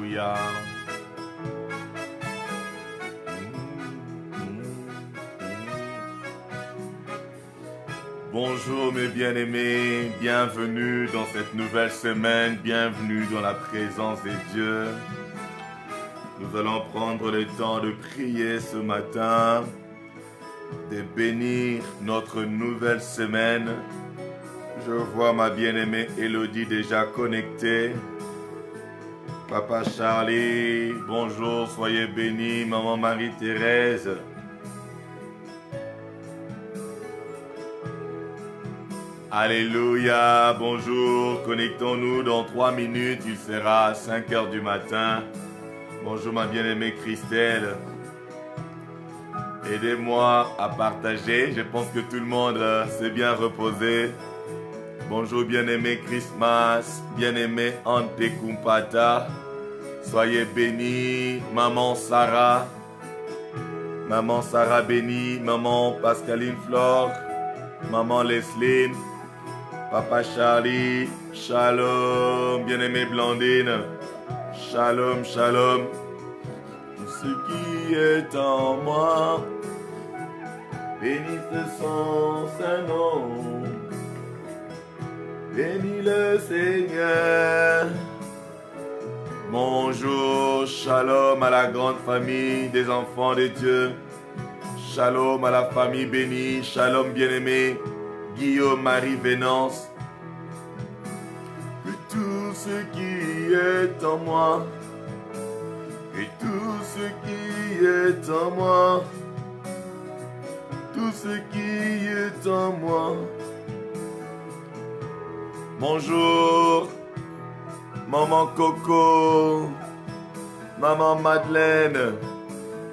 Alléluia. Bonjour mes bien-aimés, bienvenue dans cette nouvelle semaine, bienvenue dans la présence de Dieu. Nous allons prendre le temps de prier ce matin, de bénir notre nouvelle semaine. Je vois ma bien-aimée Elodie déjà connectée. Papa Charlie, bonjour, soyez bénis. Maman Marie-Thérèse. Alléluia, bonjour, connectons-nous dans 3 minutes, il sera 5 heures du matin. Bonjour ma bien-aimée Christelle. Aidez-moi à partager, je pense que tout le monde s'est bien reposé. Bonjour bien-aimé Christmas, bien-aimé Ante Kumpata. Soyez bénis, maman Sarah bénie, maman Pascaline Flore, maman Lesline, papa Charlie, shalom, bien-aimé Blandine, shalom, shalom. Tout ce qui est en moi, bénisse son Saint-Nom. Bénis le Seigneur. Bonjour, shalom à la grande famille des enfants de Dieu. Shalom à la famille bénie. Shalom bien-aimé Guillaume Marie Vénance. Que tout ce qui est en moi, que tout ce qui est en moi, tout ce qui est en moi. Bonjour, maman Coco, maman Madeleine,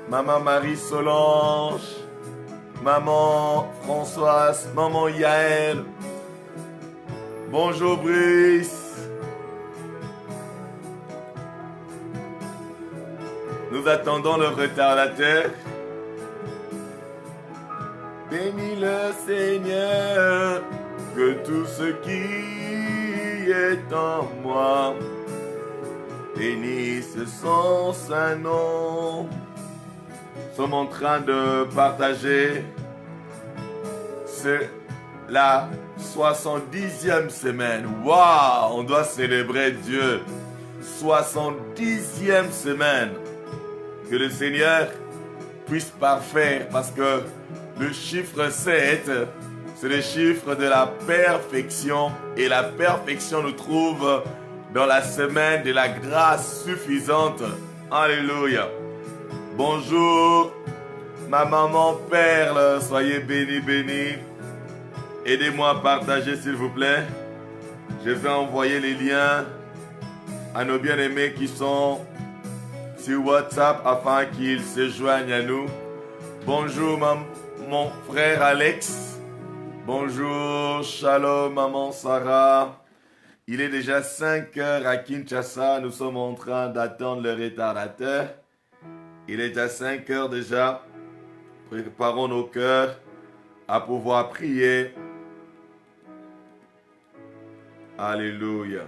maman Marie-Solange, maman Françoise, maman Yaël. Bonjour Brice. Nous attendons le retardateur. Bénis le Seigneur, que tout ce qui est en moi, bénisse son saint nom. Nous sommes en train de partager, c'est la 70e semaine. Waouh, on doit célébrer Dieu. 70e semaine. Que le Seigneur puisse parfaire, parce que le chiffre 7, c'est le chiffre de la perfection. Et la perfection nous trouve dans la semaine de la grâce suffisante. Alléluia. Bonjour, ma maman Perle. Soyez bénis, bénis. Aidez-moi à partager, s'il vous plaît. Je vais envoyer les liens à nos bien-aimés qui sont sur WhatsApp afin qu'ils se joignent à nous. Bonjour, mon frère Alex. Bonjour, shalom, maman Sarah. Il est déjà 5 heures à Kinshasa. Nous sommes en train d'attendre le retardateur. Il est déjà 5 heures déjà. Préparons nos cœurs à pouvoir prier. Alléluia.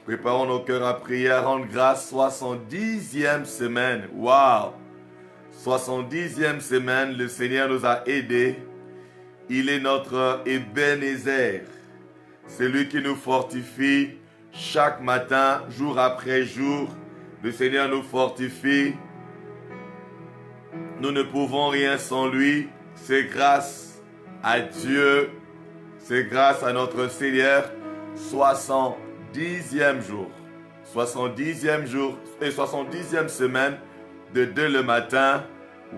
Préparons nos cœurs à prier, à rendre grâce. 70e semaine. Waouh! 70e semaine, le Seigneur nous a aidés. Il est notre Ebenezer. C'est lui qui nous fortifie chaque matin, jour après jour. Le Seigneur nous fortifie. Nous ne pouvons rien sans lui. C'est grâce à Dieu. C'est grâce à notre Seigneur. 70e jour. 70e jour et 70e semaine de 2 le matin.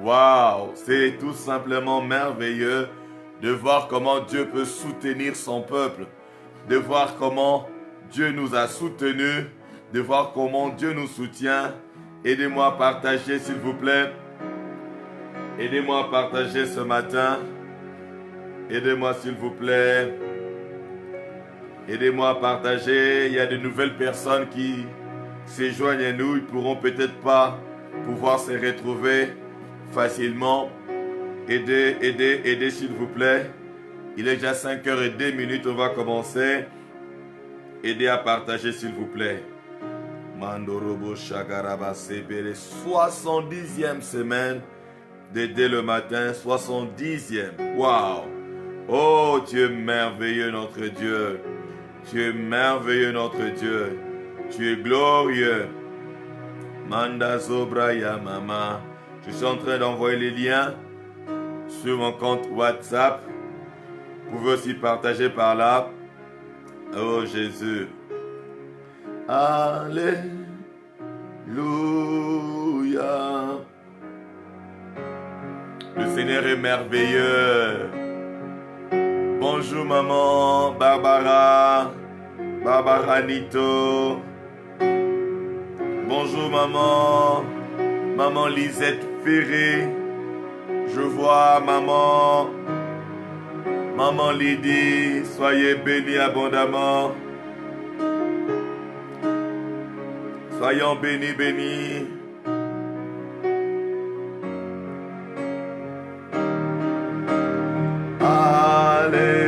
Waouh! C'est tout simplement merveilleux de voir comment Dieu peut soutenir son peuple, de voir comment Dieu nous a soutenus, de voir comment Dieu nous soutient. Aidez-moi à partager, s'il vous plaît. Aidez-moi à partager ce matin. Aidez-moi, s'il vous plaît. Aidez-moi à partager. Il y a de nouvelles personnes qui se joignent à nous. Ils ne pourront peut-être pas pouvoir se retrouver facilement. Aidez, s'il vous plaît. Il est déjà 5h02, on va commencer. Aidez à partager, s'il vous plaît. Mandorobo Shagaraba Sebele. 70e semaine de dès le matin. 70e. Waouh! Oh, tu es merveilleux, notre Dieu. Tu es merveilleux, notre Dieu. Tu es glorieux. Manda Zobraya Mama. Je suis en train d'envoyer les liens sur mon compte WhatsApp. Vous pouvez aussi partager par là. Oh Jésus. Alléluia. Le Seigneur est merveilleux. Bonjour maman Barbara. Barbara Nito. Bonjour maman. Maman Lisette Ferré. Je vois maman. Maman Lydie. Soyez bénis abondamment. Soyons bénis, bénis. Alléluia.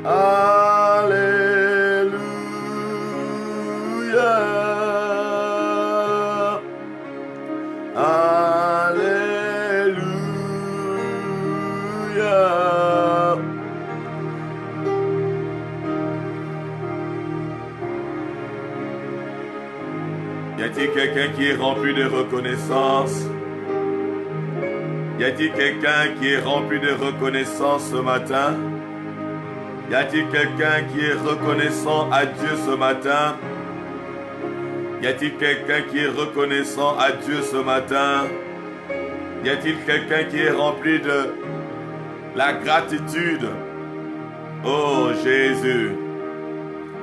Alléluia. Alléluia. Y a-t-il quelqu'un qui est rempli de reconnaissance? Y a-t-il quelqu'un qui est rempli de reconnaissance ce matin? Y a-t-il quelqu'un qui est reconnaissant à Dieu ce matin? Y a-t-il quelqu'un qui est reconnaissant à Dieu ce matin? Y a-t-il quelqu'un qui est rempli de la gratitude? Oh Jésus,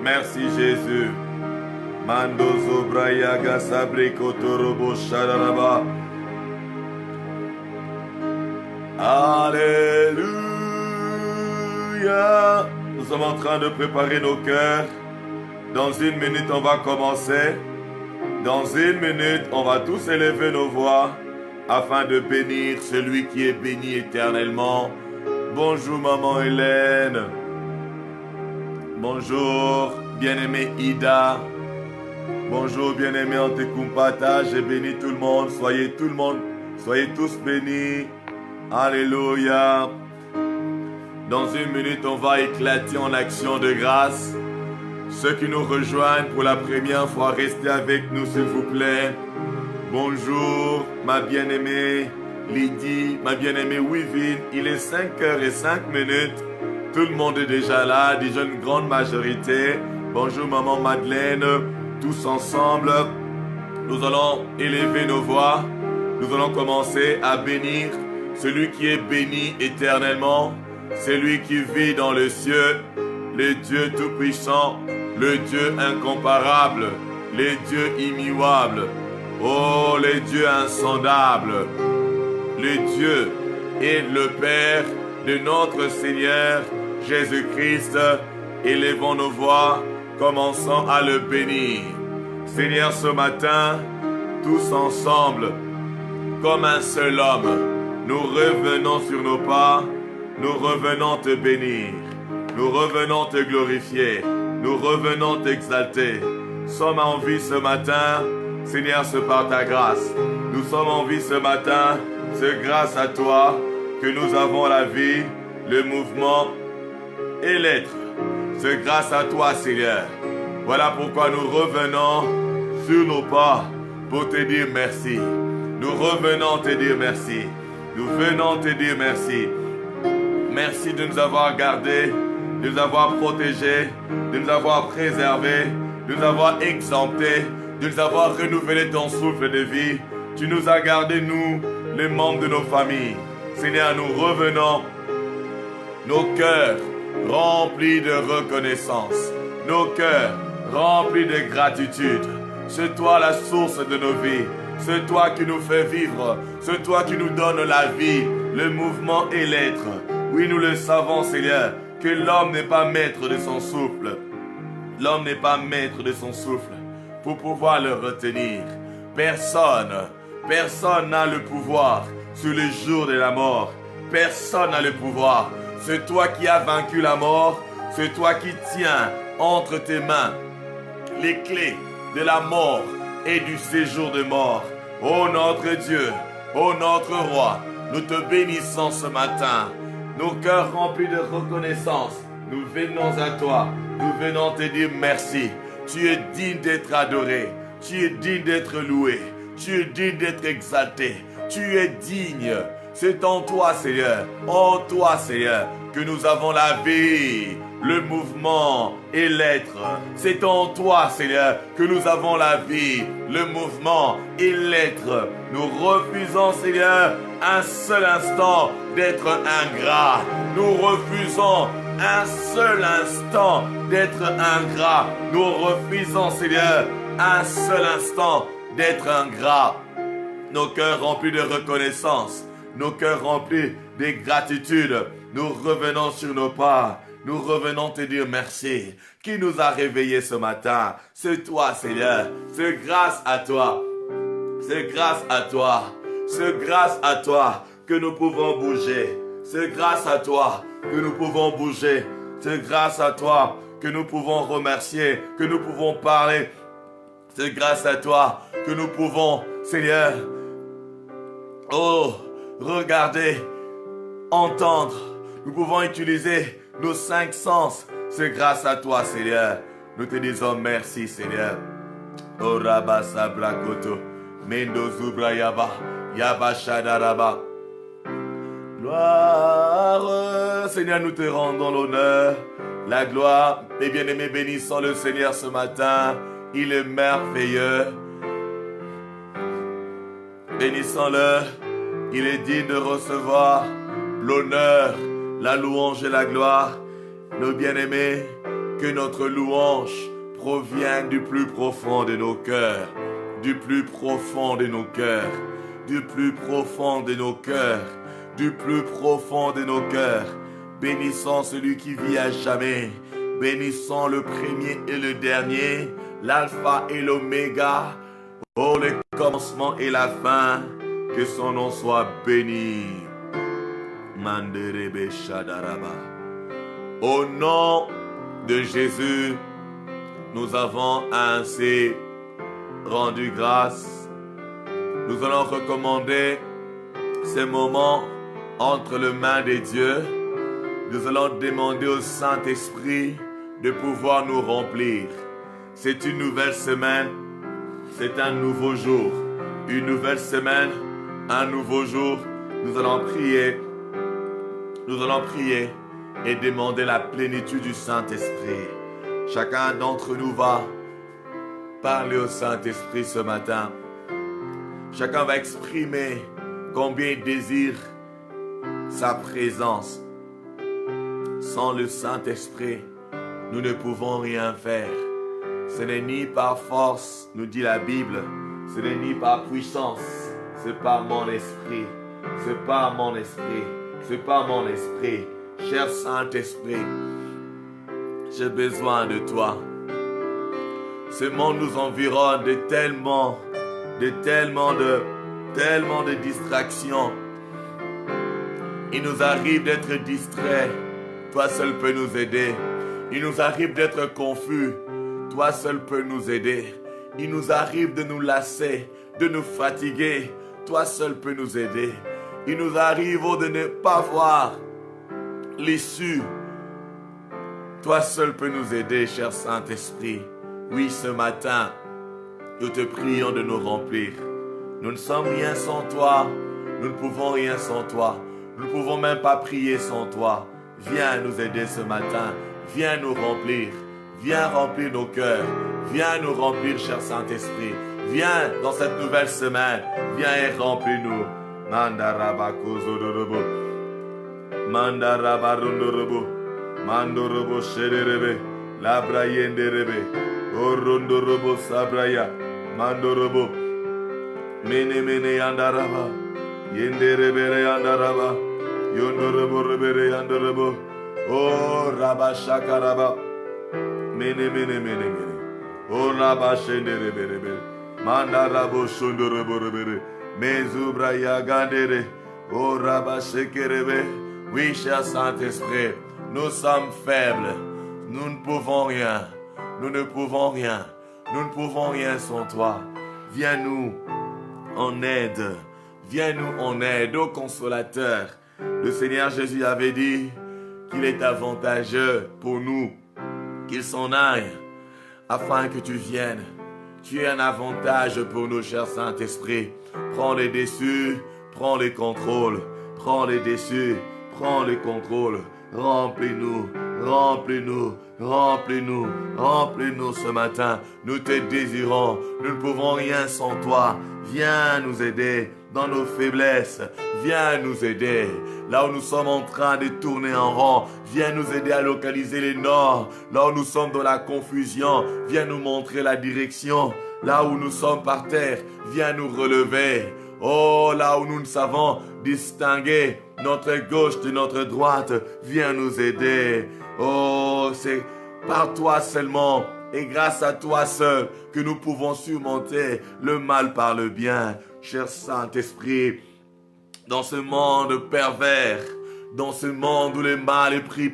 merci Jésus. Mandozo Brayaga Sabre Kotorobo Shadaraba. Alléluia. Nous sommes en train de préparer nos cœurs. Dans une minute, on va commencer. Dans une minute, on va tous élever nos voix afin de bénir celui qui est béni éternellement. Bonjour maman Hélène. Bonjour bien-aimé Ida. Bonjour bien-aimé Antekumpata. J'ai béni tout le monde. Soyez tous bénis. Alléluia. Dans une minute, on va éclater en action de grâce. Ceux qui nous rejoignent pour la première fois, restez avec nous s'il vous plaît. Bonjour ma bien-aimée Lydie, ma bien-aimée Wivine. Il est 5h05. Tout le monde est déjà là, déjà une grande majorité. Bonjour maman Madeleine. Tous ensemble, nous allons élever nos voix. Nous allons commencer à bénir celui qui est béni éternellement, celui qui vit dans les cieux, le Dieu tout-puissant, le Dieu incomparable, le Dieu immuable, oh le Dieu insondable, le Dieu et le Père de notre Seigneur Jésus-Christ. Élevons nos voix, commençons à le bénir. Seigneur, ce matin, tous ensemble, comme un seul homme, nous revenons sur nos pas, nous revenons te bénir, nous revenons te glorifier, nous revenons t'exalter. Nous sommes en vie ce matin, Seigneur, c'est par ta grâce. Nous sommes en vie ce matin, c'est grâce à toi que nous avons la vie, le mouvement et l'être. C'est grâce à toi, Seigneur. Voilà pourquoi nous revenons sur nos pas pour te dire merci. Nous revenons te dire merci. Nous venons te dire merci. Merci de nous avoir gardés, de nous avoir protégés, de nous avoir préservés, de nous avoir exemptés, de nous avoir renouvelé ton souffle de vie. Tu nous as gardés, nous, les membres de nos familles. Seigneur, nous revenons, nos cœurs remplis de reconnaissance, nos cœurs remplis de gratitude. C'est toi la source de nos vies. C'est toi qui nous fais vivre. C'est toi qui nous donne la vie, le mouvement et l'être. Oui, nous le savons, Seigneur, que l'homme n'est pas maître de son souffle. L'homme n'est pas maître de son souffle pour pouvoir le retenir. Personne n'a le pouvoir sur le jour de la mort. Personne n'a le pouvoir C'est toi qui as vaincu la mort. C'est toi qui tiens entre tes mains les clés de la mort et du séjour de mort. Ô notre Dieu, ô notre Roi, nous te bénissons ce matin. Nos cœurs remplis de reconnaissance, nous venons à toi. Nous venons te dire merci. Tu es digne d'être adoré. Tu es digne d'être loué. Tu es digne d'être exalté. Tu es digne. C'est en toi, Seigneur. En toi, Seigneur, que nous avons la vie, le mouvement et l'être. C'est en toi, Seigneur, que nous avons la vie, le mouvement et l'être. Nous refusons, Seigneur, un seul instant d'être ingrat. Nous refusons un seul instant d'être ingrat. Nous refusons, Seigneur, un seul instant d'être ingrat. Nos cœurs remplis de reconnaissance, nos cœurs remplis de gratitude, nous revenons sur nos pas. Nous revenons te dire merci. Qui nous a réveillés ce matin? C'est toi, Seigneur. C'est grâce à toi. C'est grâce à toi. C'est grâce à toi que nous pouvons bouger. C'est grâce à toi que nous pouvons bouger. C'est grâce à toi que nous pouvons remercier, que nous pouvons parler. C'est grâce à toi que nous pouvons, Seigneur, regarder, entendre. Nous pouvons utiliser nos 5 sens. C'est grâce à toi, Seigneur. Nous te disons merci, Seigneur. Oh Rabba Sabrakoto, Mendo Zubrayaba, Yaba Shadaraba. Gloire, Seigneur, nous te rendons l'honneur, la gloire. Mes bien-aimés, bénissons le Seigneur ce matin. Il est merveilleux. Bénissons-le. Il est digne de recevoir l'honneur, la louange et la gloire. Nos bien-aimés, que notre louange provienne du plus profond de nos cœurs, du plus profond de nos cœurs, du plus profond de nos cœurs, du plus profond de nos cœurs. Bénissons celui qui vit à jamais. Bénissons le premier et le dernier, l'alpha et l'oméga, oh le commencement et la fin. Que son nom soit béni. Manderebe Shadaraba. Au nom de Jésus, nous avons ainsi rendu grâce. Nous allons recommander ces moments entre les mains de Dieu. Nous allons demander au Saint-Esprit de pouvoir nous remplir. C'est une nouvelle semaine, c'est un nouveau jour. Une nouvelle semaine, un nouveau jour. Nous allons prier et demander la plénitude du Saint-Esprit. Chacun d'entre nous va parler au Saint-Esprit ce matin. Chacun va exprimer combien il désire sa présence. Sans le Saint-Esprit, nous ne pouvons rien faire. Ce n'est ni par force, nous dit la Bible, ce n'est ni par puissance, c'est par mon esprit, c'est par mon esprit, c'est par mon esprit. Cher Saint-Esprit, j'ai besoin de toi. Ce monde nous environne de tellement de distractions. Il nous arrive d'être distraits. Toi seul peux nous aider. Il nous arrive d'être confus. Toi seul peux nous aider. Il nous arrive de nous lasser, de nous fatiguer. Toi seul peux nous aider. Il nous arrive de ne pas voir l'issue. Toi seul peux nous aider, cher Saint-Esprit. Oui, ce matin, nous te prions de nous remplir. Nous ne sommes rien sans toi. Nous ne pouvons rien sans toi. Nous ne pouvons même pas prier sans toi. Viens nous aider ce matin. Viens nous remplir. Viens remplir nos cœurs. Viens nous remplir, cher Saint-Esprit. Viens dans cette nouvelle semaine. Viens et remplis-nous. Mandaraba kozodorobo. Mandaraba rondorobo. Mandorobo shererebe. Labrayenderebe. Orondorobo sabraya. Mandorobo. Mene mene yandaraba. Yenderebere yandaraba. Yondorobo rebere yandarabo. Oh rabashakaraba. Mene mene mene mene. Oh rabashenderebere. Mandarabo shondorobo rebere. Mezubraya gandere. Oh rabashekerebe. Oui, cher Saint-Esprit, nous sommes faibles. Nous ne pouvons rien. Nous ne pouvons rien. Nous ne pouvons rien sans toi. Viens-nous en aide. Viens-nous en aide, ô consolateur. Le Seigneur Jésus avait dit qu'il est avantageux pour nous qu'il s'en aille afin que tu viennes. Tu es un avantage pour nous, cher Saint-Esprit. Prends les dessus, prends les contrôles. Prends les dessus, prends les contrôles. Remplis-nous, remplis-nous, remplis-nous, remplis-nous ce matin. Nous te désirons, nous ne pouvons rien sans toi. Viens nous aider dans nos faiblesses. Viens nous aider. Là où nous sommes en train de tourner en rond, viens nous aider à localiser les nords. Là où nous sommes dans la confusion, viens nous montrer la direction. Là où nous sommes par terre, viens nous relever. Oh, là où nous ne savons distinguer notre gauche de notre droite, viens nous aider. Oh, c'est par toi seulement et grâce à toi seul que nous pouvons surmonter le mal par le bien. Cher Saint-Esprit, dans ce monde pervers, dans ce monde où le mal est pris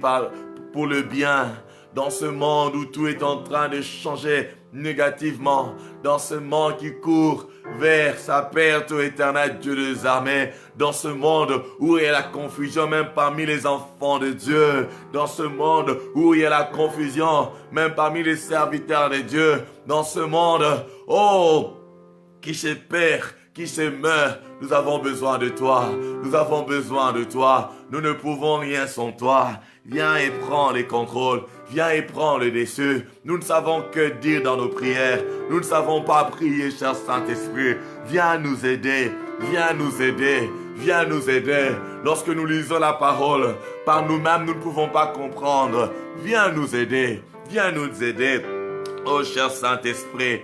pour le bien, dans ce monde où tout est en train de changer négativement, dans ce monde qui court vers sa perte, ô éternel Dieu des armées, dans ce monde où il y a la confusion même parmi les enfants de Dieu, dans ce monde où il y a la confusion même parmi les serviteurs de Dieu, dans ce monde, oh, qui se perd, qui se meurt, nous avons besoin de toi, nous avons besoin de toi, nous ne pouvons rien sans toi. Viens et prends les contrôles, viens et prends le dessus. Nous ne savons que dire dans nos prières, nous ne savons pas prier, cher Saint-Esprit. Viens nous aider, viens nous aider, viens nous aider. Lorsque nous lisons la parole, par nous-mêmes nous ne pouvons pas comprendre. Viens nous aider, viens nous aider. Oh cher Saint-Esprit,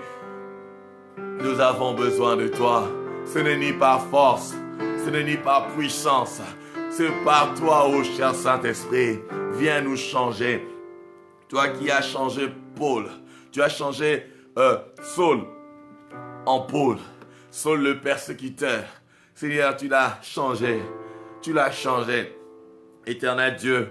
nous avons besoin de toi. Ce n'est ni par force, ce n'est ni par puissance. C'est par toi, ô cher Saint-Esprit. Viens nous changer. Toi qui as changé Paul. Tu as changé Saul en Paul. Saul le persécuteur. Seigneur, tu l'as changé. Tu l'as changé. Éternel Dieu,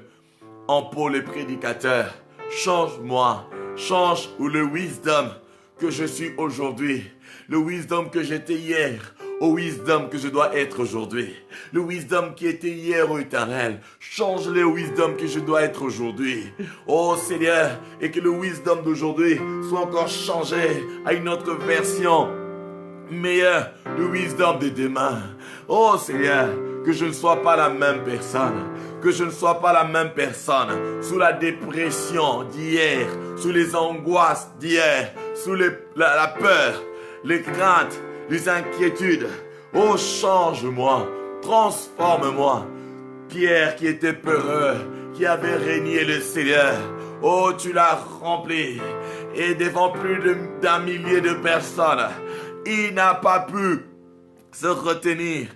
en Paul le prédicateur. Change-moi. Change le wisdom que je suis aujourd'hui. Le wisdom que j'étais hier. Au wisdom que je dois être aujourd'hui. Le wisdom qui était hier au éternel. Change-le au wisdom que je dois être aujourd'hui. Oh Seigneur, et que le wisdom d'aujourd'hui soit encore changé à une autre version meilleure. Le wisdom de demain. Oh Seigneur, que je ne sois pas la même personne. Que je ne sois pas la même personne. Sous la dépression d'hier. Sous les angoisses d'hier. Sous la peur. Les craintes. Les inquiétudes. Oh, change-moi, transforme-moi. Pierre qui était peureux, qui avait régné le Seigneur. Oh, tu l'as rempli. Et devant plus d'un millier de personnes, il n'a pas pu se retenir.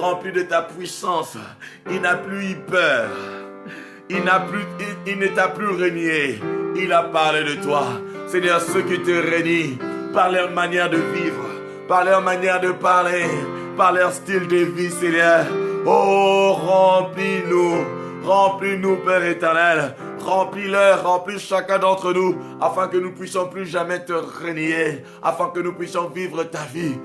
Rempli de ta puissance, il n'a plus eu peur. Il ne t'a plus régné. Il a parlé de toi. Seigneur, ceux qui te régnent par leur manière de vivre, par leur manière de parler, par leur style de vie, Seigneur. Oh, remplis-nous, Père éternel. Remplis-le, remplis chacun d'entre nous, afin que nous puissions plus jamais te renier, afin que nous puissions vivre ta vie.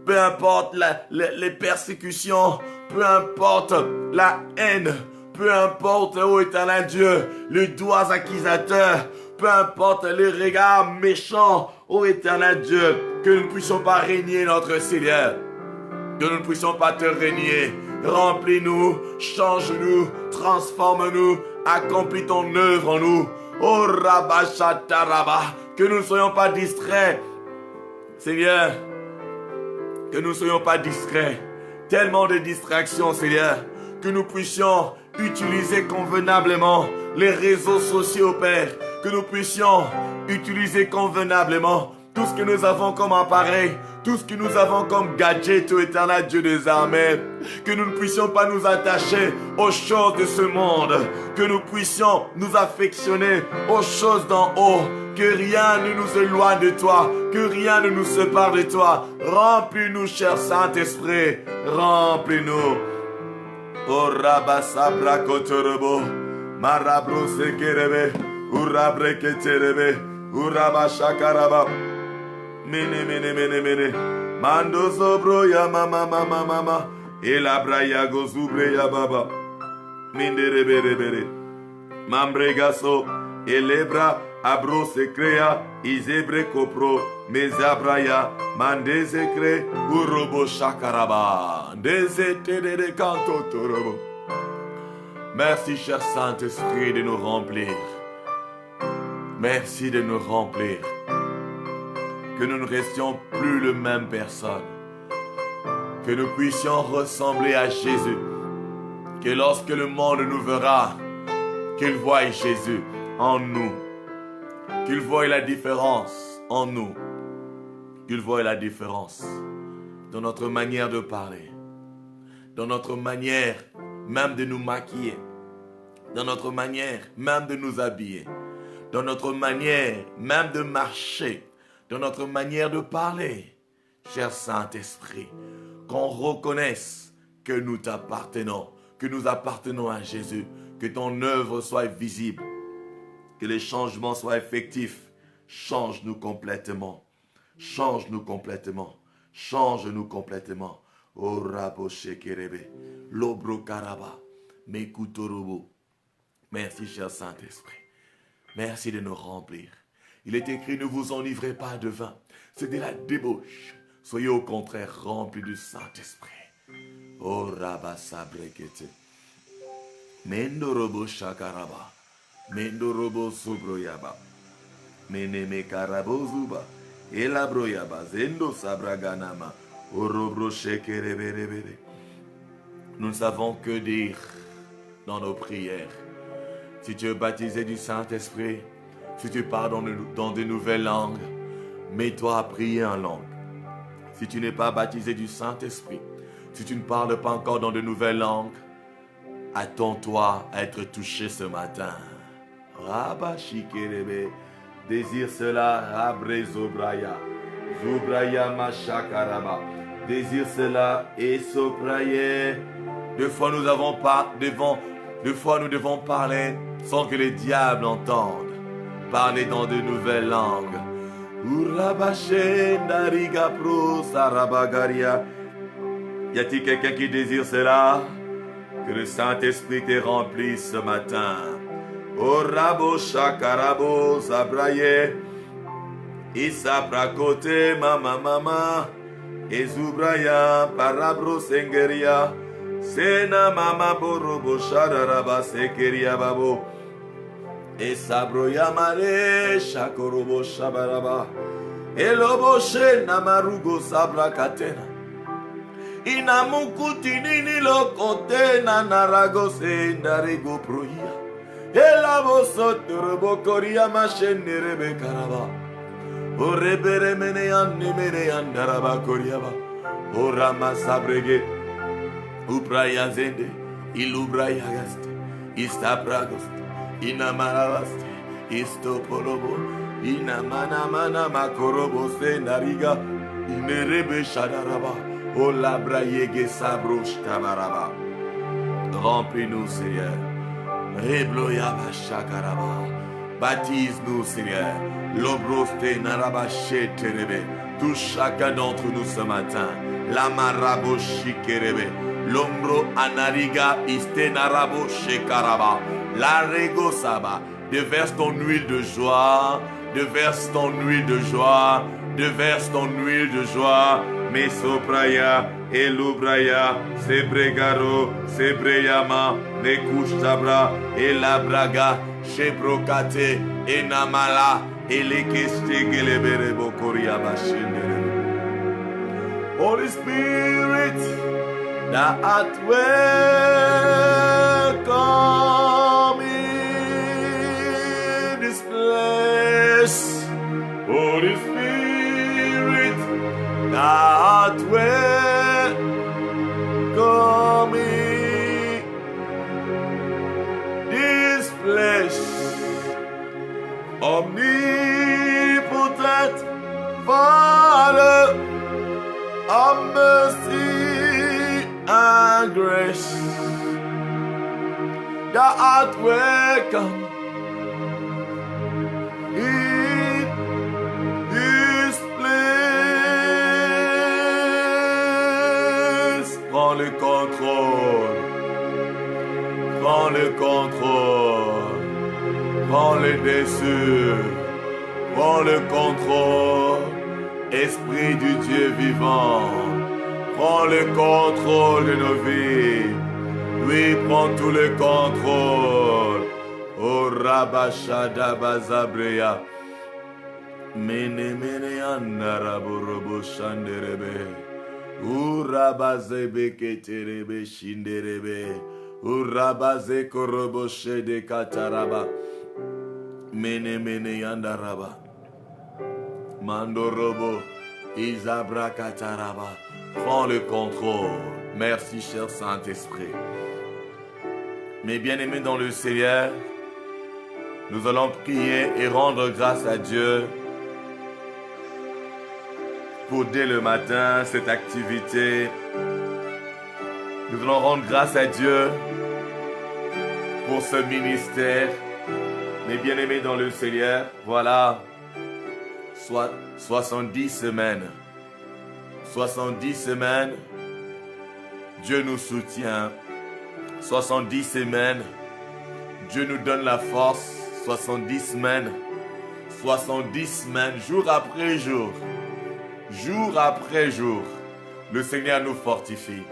Peu importe les persécutions, peu importe la haine, peu importe, ô éternel Dieu, les doigts accusateurs, peu importe les regards méchants, ô éternel Dieu, que nous ne puissions pas régner notre Seigneur, que nous ne puissions pas te régner. Remplis-nous, change-nous, transforme-nous, accomplis ton œuvre en nous. Oh Rabashataraba, que nous ne soyons pas distraits, Seigneur, que nous ne soyons pas distraits. Tellement de distractions, Seigneur, que nous puissions utiliser convenablement les réseaux sociaux, Père, que nous puissions utiliser convenablement tout ce que nous avons comme appareil, tout ce que nous avons comme gadget, ô éternel Dieu des armées, que nous ne puissions pas nous attacher aux choses de ce monde, que nous puissions nous affectionner aux choses d'en haut, que rien ne nous éloigne de toi, que rien ne nous sépare de toi. Remplis-nous, cher Saint-Esprit, remplis-nous. Oraba sabra kotorobo. Marabro sekerebe. Urabre keterebe. Uraba shakaraba. Mene mene mene mene. Mando sobro ya mama mama mama. Elabra ya gozubre ya baba. Mindere bere bere. Mambregaso. Elebra abro se crea. Izebre kopro. Mezabraya. Mandeze kre. Urobo shakaraba. Dezete de canto torobo. Merci cher Saint-Esprit de nous remplir. Merci de nous remplir. Que nous ne restions plus la même personne. Que nous puissions ressembler à Jésus. Que lorsque le monde nous verra, qu'il voie Jésus en nous. Qu'il voie la différence en nous. Qu'il voie la différence dans notre manière de parler. Dans notre manière même de nous maquiller. Dans notre manière même de nous habiller. Dans notre manière même de marcher. Dans notre manière de parler. Cher Saint-Esprit, qu'on reconnaisse que nous t'appartenons, que nous appartenons à Jésus, que ton œuvre soit visible, que les changements soient effectifs. Change-nous complètement. Change-nous complètement. Change-nous complètement. Oh rabo shekerebe, lobro karaba, mekutorobo. Merci cher Saint-Esprit. Merci de nous remplir. Il est écrit, ne vous enivrez pas de vin. C'est de la débauche. Soyez au contraire remplis du Saint-Esprit. Oh raba sabrekete. Mendorobo shakaraba. Mendorobo sobroyaba. Meneme karabo zuba. Elabroyaba. Zendo sabraganama. Orobro shekereberebere. Nous ne savons que dire dans nos prières. Si tu es baptisé du Saint-Esprit, si tu parles dans de nouvelles langues, mets-toi à prier en langue. Si tu n'es pas baptisé du Saint-Esprit, si tu ne parles pas encore dans de nouvelles langues, attends-toi à être touché ce matin. Rabba shikerebe, désire cela, rabre zobraya, zobraya mashakaraba, désire cela et sopraye. Deux fois nous devons parler sans que les diables entendent. Parler dans de nouvelles langues. Y a-t-il quelqu'un qui désire cela? Que le Saint-Esprit te remplisse ce matin. Orabo shakarabo zabraye. Isaprakote mama mama. Ezubraya parabro sengeria. Sena mama borobo shararaba sekeria babo. Esabroya mare shakorobo shabaraba. Elobo shena marugo sabra katena. Inamukuti nini lo kontena narago sendarigo proia. Elabo sotorobo koria mashenere karaba. Orebere mene andaraba koriaba. Orama sabrege. Ubraya zende. Ilubraya gaste. Istabragoste. Inamaravaste. Istopolobo. Inamana makorobo sendariga. Inerebe shadaraba. Ola brayege sabrosh tabaraba. Remplis-nous, Seigneur. Rebloyaba shakaraba. Baptise-nous, Seigneur. Lobroste narabache terebe. Touche chacun d'entre nous ce matin. Lamarabo shikerebe. Lombro anariga iste narabo shekaraba. La rego saba. Déverse ton huile de joie. Déverse ton huile de joie. Déverse ton huile de joie. Mesopraya, Elubraya, Sebregaro, Sebreyama, Mekustabra, Elabraga, Shebrokate, Enamala, Elekeste Gelebere Bokoria Bashindere. Holy Spirit, thou art welcome in this place. Holy Spirit, thou art welcome in this place. Omnipotent Father of mercy and grace, Thou art welcome in this place. Prends le contrôle. Prends le contrôle. Prends le dessus. Prends le contrôle. Esprit du Dieu vivant. Prends le contrôle de nos vies. Oui, prends tout le contrôle. Oh Rabashada Bazabreya. Mene mene andaraborobo shanderebe. Urabazebe keterebe shinderebe. Urabaze korobo shede kataraba. Mene mene andaraba. Mandorobo Isabra kataraba. Prends le contrôle. Merci, cher Saint-Esprit. Mes bien-aimés dans le Seigneur, nous allons prier et rendre grâce à Dieu pour dès le matin cette activité. Nous allons rendre grâce à Dieu pour ce ministère. Mes bien-aimés dans le Seigneur, voilà 70 semaines. 70 semaines, Dieu nous soutient. 70 semaines, Dieu nous donne la force. 70 semaines, jour après jour, jour après jour, le Seigneur nous fortifie.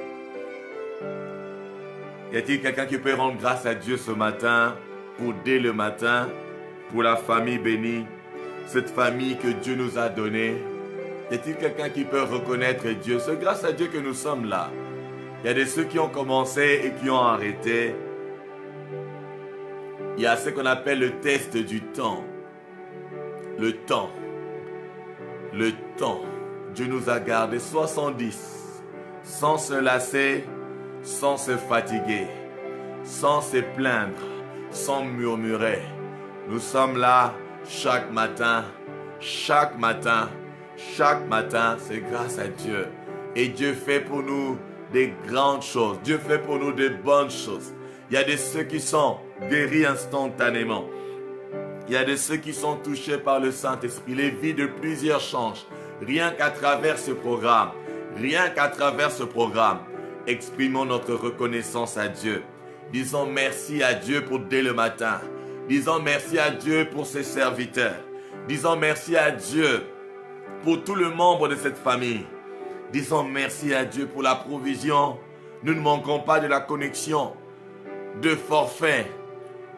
Y a-t-il quelqu'un qui peut rendre grâce à Dieu ce matin, pour dès le matin, pour la famille bénie, cette famille que Dieu nous a donnée? Y a-t-il quelqu'un qui peut reconnaître Dieu? C'est grâce à Dieu que nous sommes là. Il y a de ceux qui ont commencé et qui ont arrêté. Il y a ce qu'on appelle le test du temps. Le temps. Le temps. Dieu nous a gardé 70. Sans se lasser, sans se fatiguer, sans se plaindre, sans murmurer. Nous sommes là chaque matin. Chaque matin. Chaque matin, c'est grâce à Dieu. Et Dieu fait pour nous des grandes choses. Dieu fait pour nous des bonnes choses. Il y a de ceux qui sont guéris instantanément. Il y a de ceux qui sont touchés par le Saint-Esprit. Les vies de plusieurs changent. Rien qu'à travers ce programme. Rien qu'à travers ce programme. Exprimons notre reconnaissance à Dieu. Disons merci à Dieu pour dès le matin. Disons merci à Dieu pour ses serviteurs. Disons merci à Dieu pour tout le membre de cette famille. Disons merci à Dieu pour la provision. Nous ne manquons pas de la connexion, de forfait.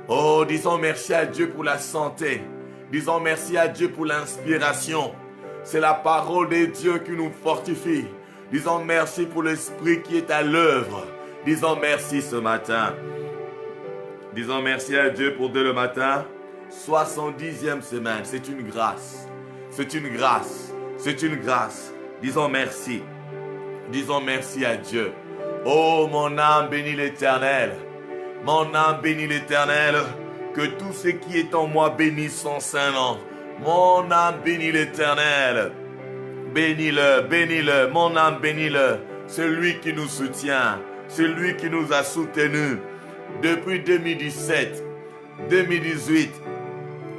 Oh, disons merci à Dieu pour la santé. Disons merci à Dieu pour l'inspiration. C'est la parole de Dieu qui nous fortifie. Disons merci pour l'esprit qui est à l'œuvre. Disons merci ce matin. Disons merci à Dieu pour dès le matin. 70e semaine, c'est une grâce. C'est une grâce. C'est une grâce. Disons merci. Disons merci à Dieu. Oh, mon âme bénit l'Éternel. Mon âme bénit l'Éternel. Que tout ce qui est en moi bénisse son saint nom. Mon âme bénit l'Éternel. Bénis-le, bénis-le. Mon âme bénis-le. C'est lui qui nous soutient. C'est lui qui nous a soutenus. Depuis 2017, 2018,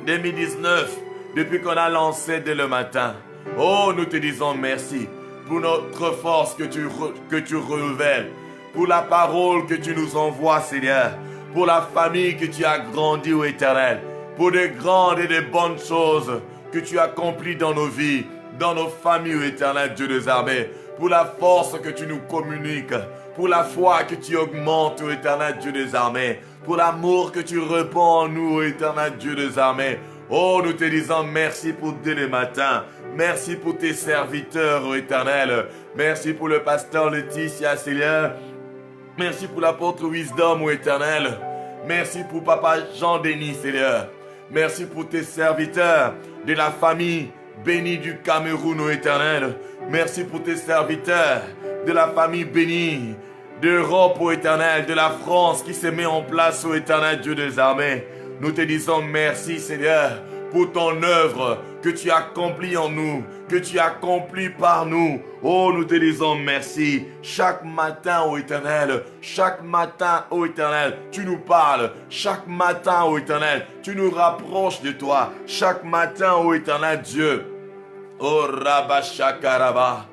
2019, depuis qu'on a lancé dès le matin. Oh, nous te disons merci pour notre force que tu renouvelles, pour la parole que tu nous envoies, Seigneur, pour la famille que tu as grandi, ô Éternel, pour de grandes et de bonnes choses que tu accomplis dans nos vies, dans nos familles, ô Éternel, Dieu des armées, pour la force que tu nous communiques, pour la foi que tu augmentes, ô Éternel, Dieu des armées, pour l'amour que tu répands en nous, ô Éternel, Dieu des armées. Oh, nous te disons merci pour dès le matin. Merci pour tes serviteurs, ô Éternel. Merci pour le pasteur Laetitia, Seigneur. Merci pour l'apôtre Wisdom, ô Éternel. Merci pour papa Jean-Denis, Seigneur. Merci pour tes serviteurs de la famille bénie du Cameroun, ô Éternel. Merci pour tes serviteurs de la famille bénie d'Europe, ô Éternel, de la France qui se met en place, ô Éternel, Dieu des armées. Nous te disons merci, Seigneur, pour ton œuvre, que tu accomplis en nous, que tu accomplis par nous. Oh, nous te disons merci. Chaque matin, ô Éternel, tu nous parles. Chaque matin, ô Éternel, tu nous rapproches de toi. Chaque matin, ô Éternel Dieu. Oh, Rabashakaraba,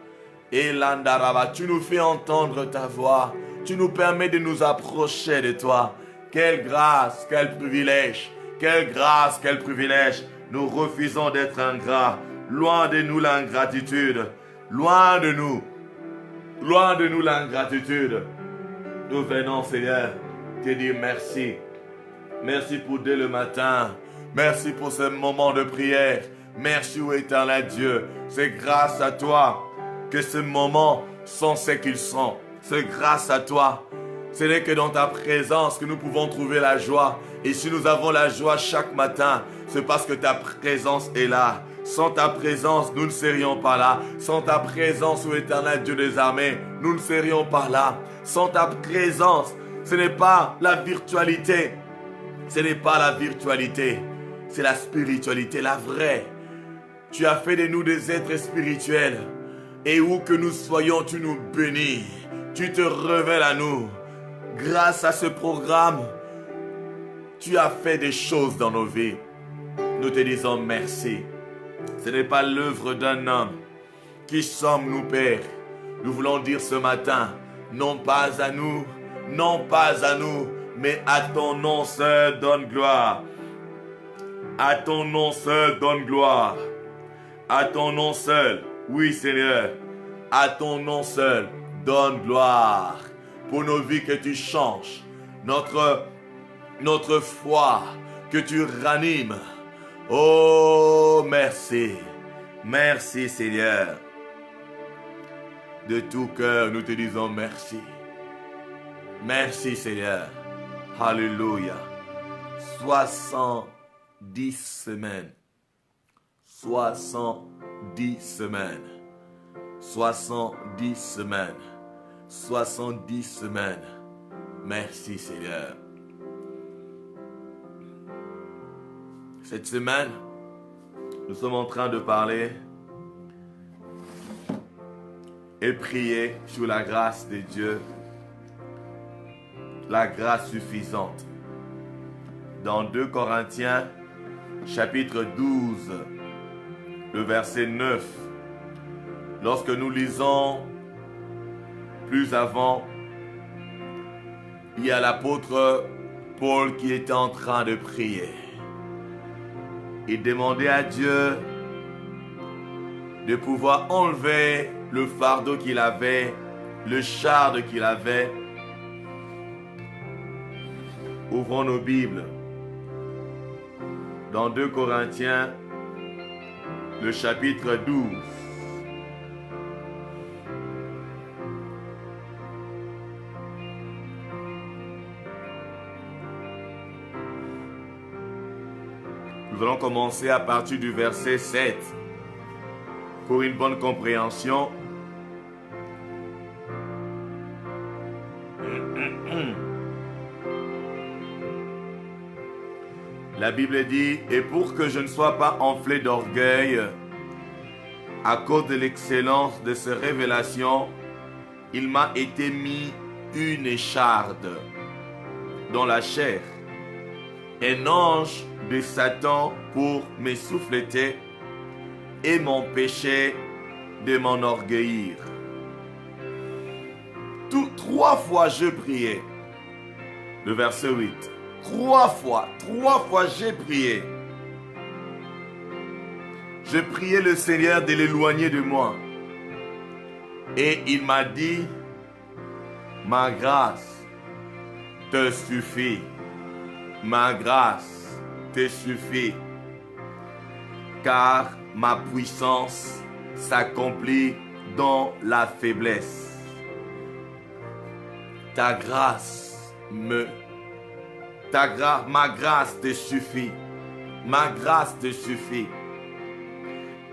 Elandaraba, tu nous fais entendre ta voix. Tu nous permets de nous approcher de toi. Quelle grâce, quel privilège. Quelle grâce, quel privilège. Nous refusons d'être ingrats. Loin de nous l'ingratitude. Loin de nous l'ingratitude. Nous venons, Seigneur, te dire merci. Merci pour dès le matin. Merci pour ce moment de prière. Merci, ô éternel Dieu. C'est grâce à toi que ces moments sont ce qu'ils sont. C'est grâce à toi. Ce n'est que dans ta présence que nous pouvons trouver la joie. Et si nous avons la joie chaque matin, c'est parce que ta présence est là. Sans ta présence, nous ne serions pas là. Sans ta présence, ô éternel Dieu des armées, nous ne serions pas là. Sans ta présence, ce n'est pas la virtualité. Ce n'est pas la virtualité. C'est la spiritualité, la vraie. Tu as fait de nous des êtres spirituels. Et où que nous soyons, tu nous bénis. Tu te révèles à nous. Grâce à ce programme, tu as fait des choses dans nos vies. Nous te disons merci. Ce n'est pas l'œuvre d'un homme. Qui sommes-nous, Père? Nous voulons dire ce matin, non pas à nous, mais à ton nom seul donne gloire. À ton nom seul donne gloire. À ton nom seul, oui Seigneur, à ton nom seul donne gloire. Pour nos vies que tu changes, notre foi, que tu ranimes. Oh, merci. Merci Seigneur. De tout cœur, nous te disons merci. Merci Seigneur. Alléluia. 70 semaines. 70 semaines. 70 semaines. 70 semaines. Merci Seigneur. Cette semaine, nous sommes en train de parler et prier sur la grâce de Dieu, la grâce suffisante. Dans 2 Corinthiens, chapitre 12, le verset 9, lorsque nous lisons plus avant, il y a l'apôtre Paul qui était en train de prier. Il demandait à Dieu de pouvoir enlever le fardeau qu'il avait, le char qu'il avait. Ouvrons nos Bibles. Dans 2 Corinthiens, le chapitre 12. Nous allons commencer à partir du verset 7 pour une bonne compréhension. La Bible dit, et pour que je ne sois pas enflé d'orgueil à cause de l'excellence de ces révélations, il m'a été mis une écharde dans la chair, un ange de Satan pour me souffleter et m'empêcher de m'enorgueillir. 3 fois je priais. Le verset 8. 3 fois j'ai prié. Je priais le Seigneur de l'éloigner de moi. Et il m'a dit, ma grâce te suffit. Ma grâce te suffit. Car ma puissance s'accomplit dans la faiblesse. Ma grâce te suffit. Ma grâce te suffit.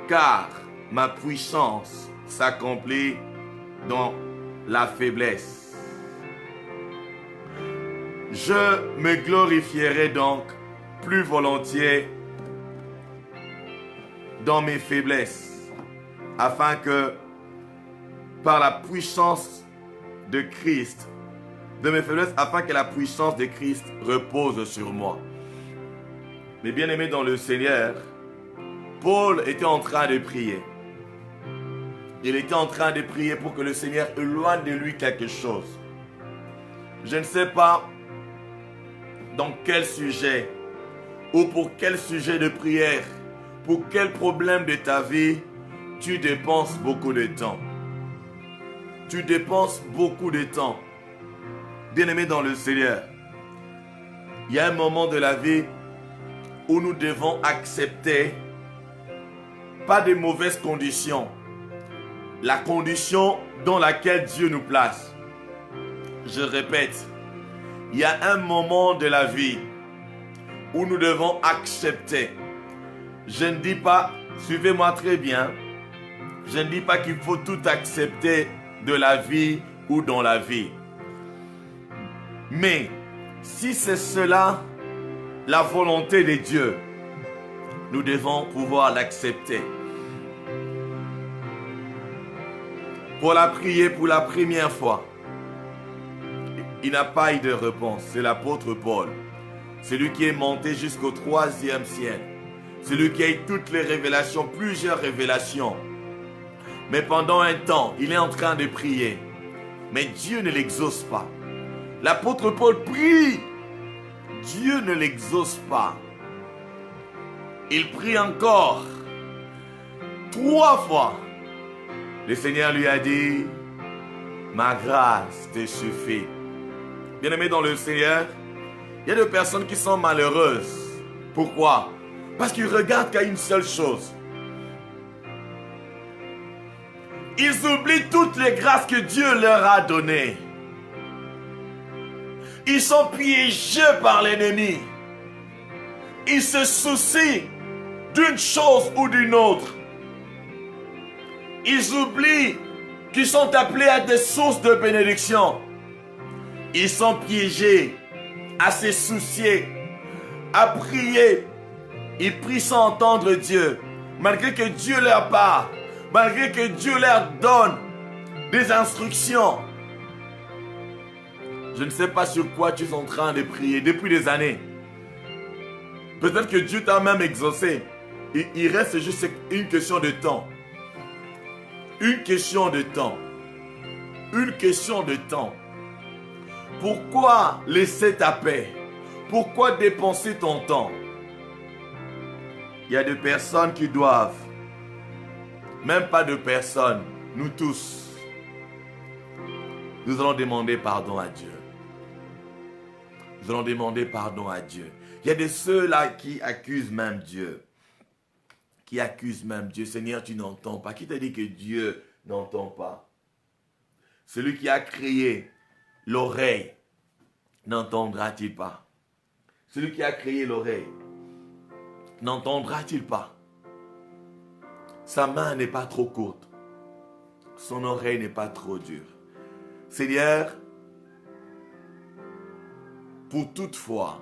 Car ma puissance s'accomplit dans la faiblesse. Je me glorifierai donc plus volontiers dans mes faiblesses, afin que par la puissance de Christ, de mes faiblesses, afin que la puissance de Christ repose sur moi. Mais bien aimé dans le Seigneur, Paul était en train de prier. Il était en train de prier pour que le Seigneur éloigne de lui quelque chose. Je ne sais pas dans quel sujet ou pour quel sujet de prière, pour quel problème de ta vie, tu dépenses beaucoup de temps. Tu dépenses beaucoup de temps. Bien-aimé dans le Seigneur, il y a un moment de la vie où nous devons accepter, pas de mauvaises conditions, la condition dans laquelle Dieu nous place. Je répète, il y a un moment de la vie où nous devons accepter. Je ne dis pas, suivez-moi très bien, je ne dis pas qu'il faut tout accepter de la vie ou dans la vie. Mais si c'est cela, la volonté de Dieu, nous devons pouvoir l'accepter. Pour la prier pour la première fois, il n'a pas eu de réponse. C'est l'apôtre Paul. Celui qui est monté jusqu'au 3e ciel. Celui qui a eu toutes les révélations, plusieurs révélations. Mais pendant un temps, il est en train de prier. Mais Dieu ne l'exauce pas. L'apôtre Paul prie. Dieu ne l'exauce pas. Il prie encore. 3 fois. Le Seigneur lui a dit, ma grâce te suffit. Bien-aimé dans le Seigneur, il y a des personnes qui sont malheureuses. Pourquoi? Parce qu'ils regardent qu'à une seule chose. Ils oublient toutes les grâces que Dieu leur a données. Ils sont piégés par l'ennemi. Ils se soucient d'une chose ou d'une autre. Ils oublient qu'ils sont appelés à des sources de bénédiction. Ils sont piégés à se soucier, à prier. Ils prient sans entendre Dieu. Malgré que Dieu leur parle, malgré que Dieu leur donne des instructions. Je ne sais pas sur quoi tu es en train de prier depuis des années. Peut-être que Dieu t'a même exaucé. Il reste juste une question de temps. Une question de temps. Une question de temps. Pourquoi laisser ta paix? Pourquoi dépenser ton temps? Il y a des personnes qui doivent, même pas de personnes, nous tous, nous allons demander pardon à Dieu. Nous allons demander pardon à Dieu. Il y a de ceux-là qui accusent même Dieu. Qui accusent même Dieu. Seigneur, tu n'entends pas. Qui t'a dit que Dieu n'entend pas? Celui qui a créé l'oreille, n'entendra-t-il pas? Celui qui a créé l'oreille, n'entendra-t-il pas? Sa main n'est pas trop courte. Son oreille n'est pas trop dure. Seigneur, pour toute fois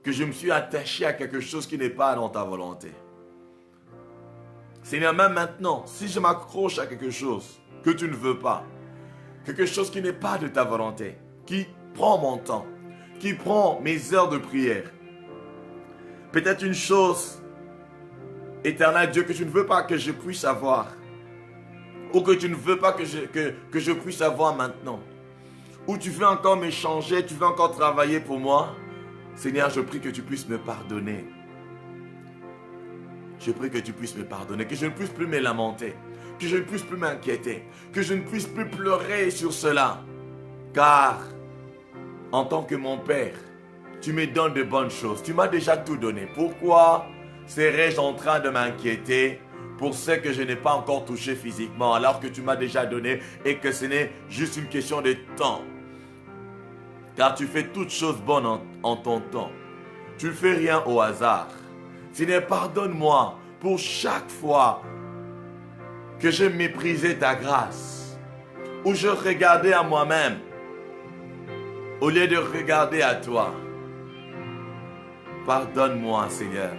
que je me suis attaché à quelque chose qui n'est pas dans ta volonté. Seigneur, même maintenant, si je m'accroche à quelque chose que tu ne veux pas, quelque chose qui n'est pas de ta volonté, qui prend mon temps, qui prend mes heures de prière, peut-être une chose, éternel Dieu, que tu ne veux pas que je puisse avoir, ou que tu ne veux pas que je puisse avoir maintenant, ou tu veux encore m'échanger, tu veux encore travailler pour moi, Seigneur, je prie que tu puisses me pardonner. Je prie que tu puisses me pardonner, que je ne puisse plus me lamenter, que je ne puisse plus m'inquiéter, que je ne puisse plus pleurer sur cela. Car, en tant que mon Père, tu me donnes de bonnes choses. Tu m'as déjà tout donné. Pourquoi serais-je en train de m'inquiéter pour ce que je n'ai pas encore touché physiquement, alors que tu m'as déjà donné et que ce n'est juste une question de temps? Car tu fais toutes choses bonnes en ton temps. Tu ne fais rien au hasard. Seigneur, pardonne-moi pour chaque fois que j'ai méprisé ta grâce, où je regardais à moi-même au lieu de regarder à toi. Pardonne-moi, Seigneur.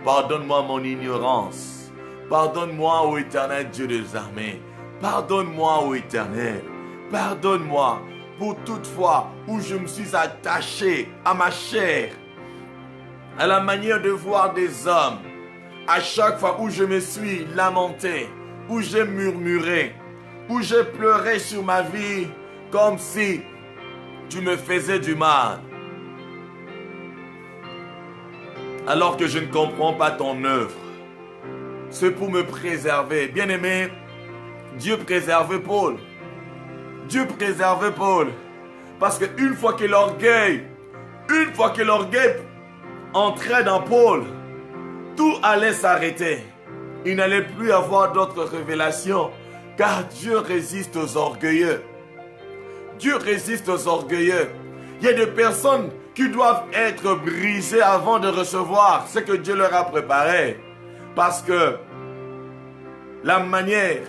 Pardonne-moi mon ignorance. Pardonne-moi, ô Éternel Dieu des armées. Pardonne-moi, ô Éternel. Pardonne-moi pour toute fois où je me suis attaché à ma chair, à la manière de voir des hommes, à chaque fois où je me suis lamenté, où j'ai murmuré, où j'ai pleuré sur ma vie, comme si tu me faisais du mal. Alors que je ne comprends pas ton œuvre. C'est pour me préserver. Bien-aimé, Dieu préservait Paul. Dieu préservait Paul. Parce qu'une fois que l'orgueil entrait dans Paul, tout allait s'arrêter. Il n'allait plus avoir d'autres révélations. Car Dieu résiste aux orgueilleux. Dieu résiste aux orgueilleux. Il y a des personnes qui doivent être brisées avant de recevoir ce que Dieu leur a préparé. Parce que la manière,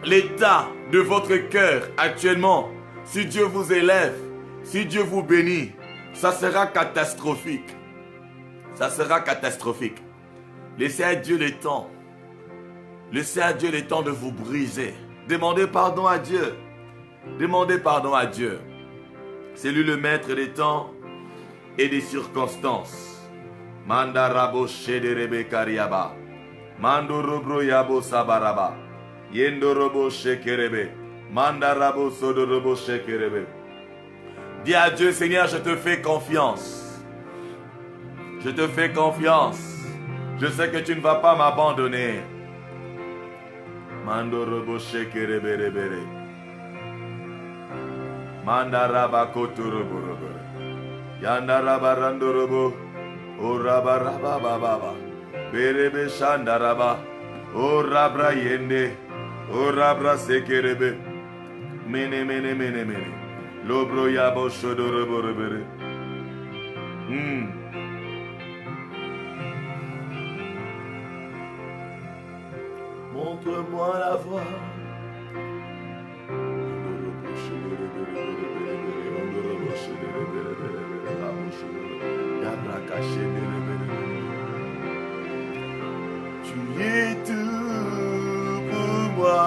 l'état de votre cœur actuellement, si Dieu vous élève, si Dieu vous bénit, ça sera catastrophique. Ça sera catastrophique. Laissez à Dieu le temps. Laissez à Dieu le temps de vous briser. Demandez pardon à Dieu. Demandez pardon à Dieu. C'est lui le maître des temps et des circonstances. Mandarabo shederebe kariaba. Mandorobro yabo sabaraba. Yendorobo shekerebe. Mandarabo sodorobo shekerebe. Dis à Dieu, Seigneur, je te fais confiance. Je te fais confiance. Je sais que tu ne vas pas m'abandonner. Mandorobo shekerebe rebere. Mandaraba kotorobo. Yandaraba randorobo. Oraba raba baba. Berebe shandaraba. Orabra yende. Orabra sekerebe. Mene mene mene mene. Lobro yabo shodorobo rebere. Montre-moi la voie. Tu es tout pour moi.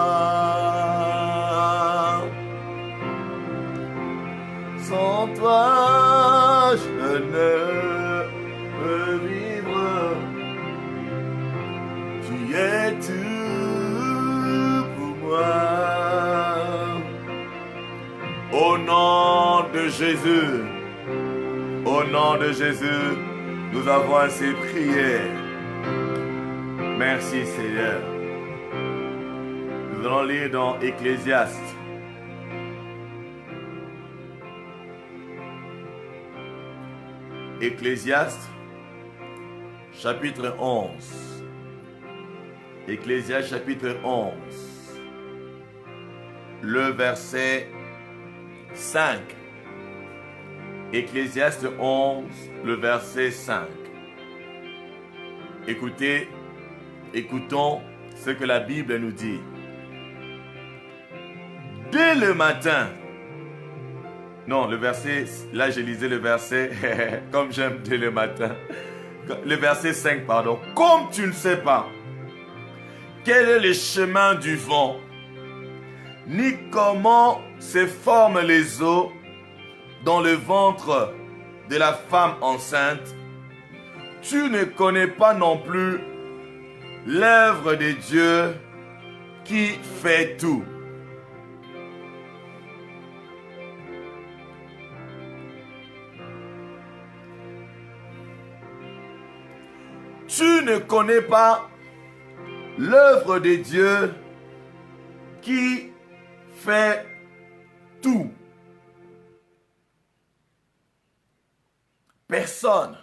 Sans toi, je ne peux vivre. Tu es tout pour moi. Au nom de Jésus, au nom de Jésus, nous avons ainsi prié. Merci Seigneur. Nous allons lire dans Ecclésiaste. Ecclésiaste, chapitre 11. Ecclésiaste, chapitre 11. Le verset 5. Ecclésiaste 11, le verset 5. Écoutons ce que la Bible nous dit. Dès le matin, non, le verset, là j'ai lisé le verset, comme j'aime dès le matin, le verset 5, pardon. Comme tu ne sais pas quel est le chemin du vent, ni comment se forment les eaux dans le ventre de la femme enceinte, tu ne connais pas non plus l'œuvre de Dieu qui fait tout. Tu ne connais pas l'œuvre de Dieu qui fait tout. Personne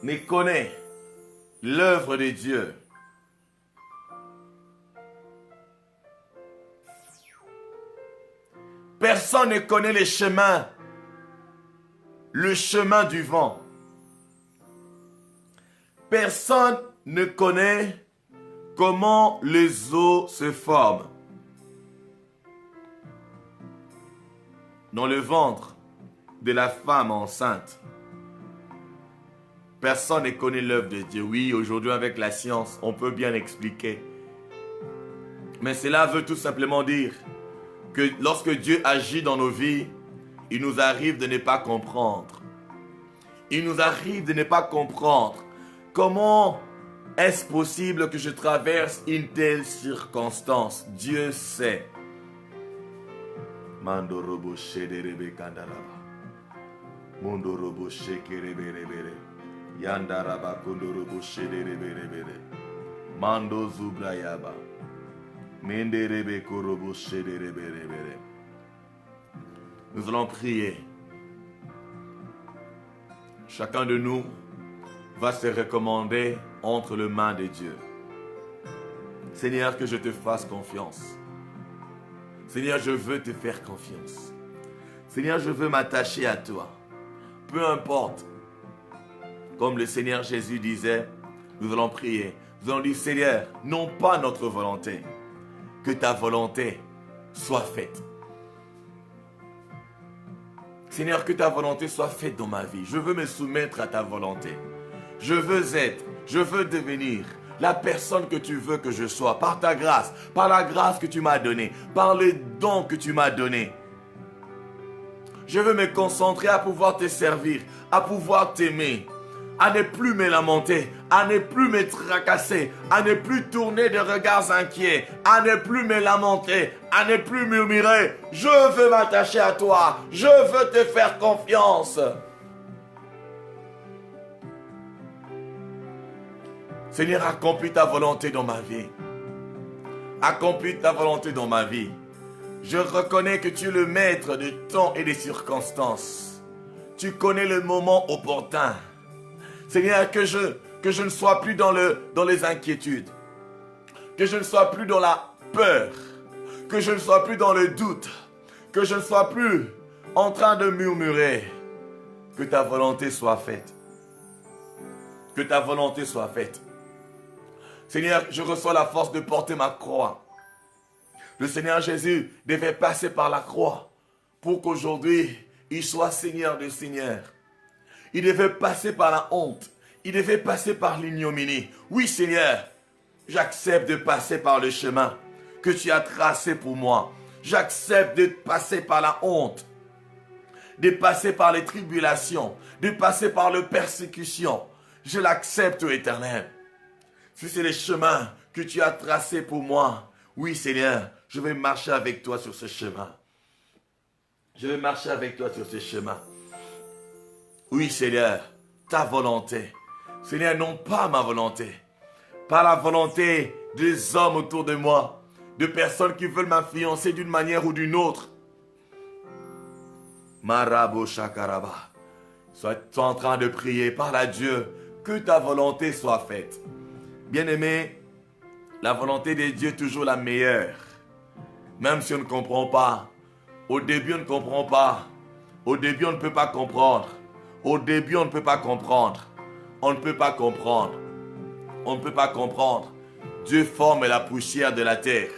ne connaît l'œuvre de Dieu. Personne ne connaît le chemin du vent. Personne ne connaît comment les eaux se forment dans le ventre de la femme enceinte. Personne ne connaît l'œuvre de Dieu. Oui, aujourd'hui avec la science, on peut bien expliquer. Mais cela veut tout simplement dire que lorsque Dieu agit dans nos vies, il nous arrive de ne pas comprendre. Il nous arrive de ne pas comprendre. Comment est-ce possible que je traverse une telle circonstance? Dieu sait. Mandorobo shederebe kandalaba. Mondorobo shekerebere. Yandaraba kondorobo shederebe. Mando zubrayaba. Menderebe korobo shederebe. Nous allons prier. Chacun de nous va se recommander entre les mains de Dieu. Seigneur, que je te fasse confiance. Seigneur, je veux te faire confiance. Seigneur, je veux m'attacher à toi. Peu importe. Comme le Seigneur Jésus disait, nous allons prier. Nous allons dire, Seigneur, non pas notre volonté, que ta volonté soit faite. Seigneur, que ta volonté soit faite dans ma vie. Je veux me soumettre à ta volonté. Je veux devenir la personne que tu veux que je sois, par ta grâce, par la grâce que tu m'as donnée, par les dons que tu m'as donnés. Je veux me concentrer à pouvoir te servir, à pouvoir t'aimer, à ne plus me lamenter, à ne plus me tracasser, à ne plus tourner de regards inquiets, à ne plus me lamenter, à ne plus murmurer. Je veux m'attacher à toi, je veux te faire confiance. Seigneur, accomplis ta volonté dans ma vie. Accomplis ta volonté dans ma vie. Je reconnais que tu es le maître des temps et des circonstances. Tu connais le moment opportun. Seigneur, que je ne sois plus dans les inquiétudes. Que je ne sois plus dans la peur. Que je ne sois plus dans le doute. Que je ne sois plus en train de murmurer. Que ta volonté soit faite. Que ta volonté soit faite. Seigneur, je reçois la force de porter ma croix. Le Seigneur Jésus devait passer par la croix pour qu'aujourd'hui, il soit Seigneur des Seigneurs. Il devait passer par la honte. Il devait passer par l'ignominie. Oui, Seigneur, j'accepte de passer par le chemin que tu as tracé pour moi. J'accepte de passer par la honte, de passer par les tribulations, de passer par les persécutions. Je l'accepte, Éternel. Si c'est le chemin que tu as tracé pour moi, oui, Seigneur, je vais marcher avec toi sur ce chemin. Je vais marcher avec toi sur ce chemin. Oui, Seigneur, ta volonté. Seigneur, non pas ma volonté. Pas la volonté des hommes autour de moi, de personnes qui veulent m'influencer d'une manière ou d'une autre. Marabo Shakaraba. Sois en train de prier, parle à Dieu, que ta volonté soit faite. Bien-aimé, la volonté de Dieu est toujours la meilleure. Même si on ne comprend pas. Au début, on ne comprend pas. Au début, on ne peut pas comprendre. Au début, on ne peut pas comprendre. On ne peut pas comprendre. On ne peut pas comprendre. Dieu forme la poussière de la terre.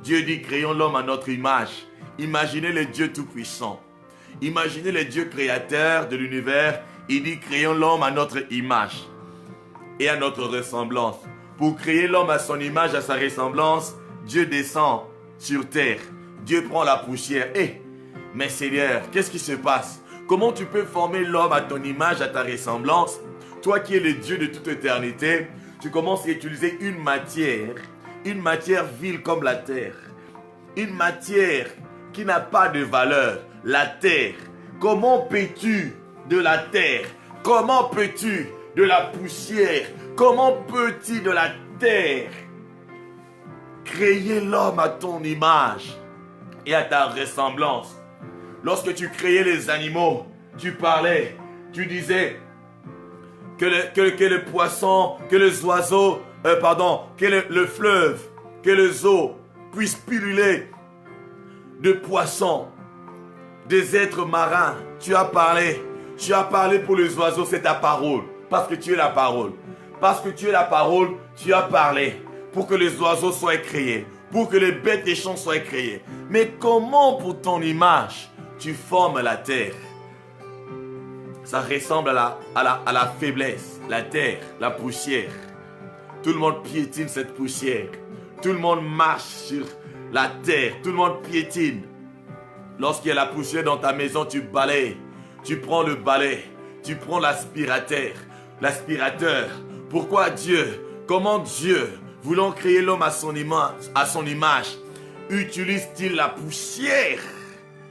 Dieu dit, créons l'homme à notre image. Imaginez le Dieu tout-puissant. Imaginez le Dieu créateur de l'univers. Il dit, créons l'homme à notre image et à notre ressemblance. Pour créer l'homme à son image, à sa ressemblance, Dieu descend sur terre. Dieu prend la poussière. Mais Seigneur, qu'est-ce qui se passe? Comment tu peux former l'homme à ton image, à ta ressemblance? Toi qui es le Dieu de toute éternité, tu commences à utiliser une matière vile comme la terre. Une matière qui n'a pas de valeur, la terre. Comment peux-tu de la terre? Comment peux-tu de la poussière? Comment peux-tu de la terre créer l'homme à ton image et à ta ressemblance? Lorsque tu créais les animaux, tu parlais, tu disais que le poisson, que les oiseaux, que le fleuve, que les eaux puissent pulluler de poissons, des êtres marins. Tu as parlé pour les oiseaux, c'est ta parole, parce que tu es la parole. Parce que tu es la parole, tu as parlé pour que les oiseaux soient créés, pour que les bêtes des champs soient créées. Mais comment pour ton image, tu formes la terre? ça ressemble à la faiblesse, la terre, la poussière. Tout le monde piétine cette poussière. Tout le monde marche sur la terre. Tout le monde piétine. Lorsqu'il y a la poussière dans ta maison, tu balayes. Tu prends le balai. Tu prends l'aspirateur. Pourquoi Dieu, comment Dieu, voulant créer l'homme à son image, utilise-t-il la poussière?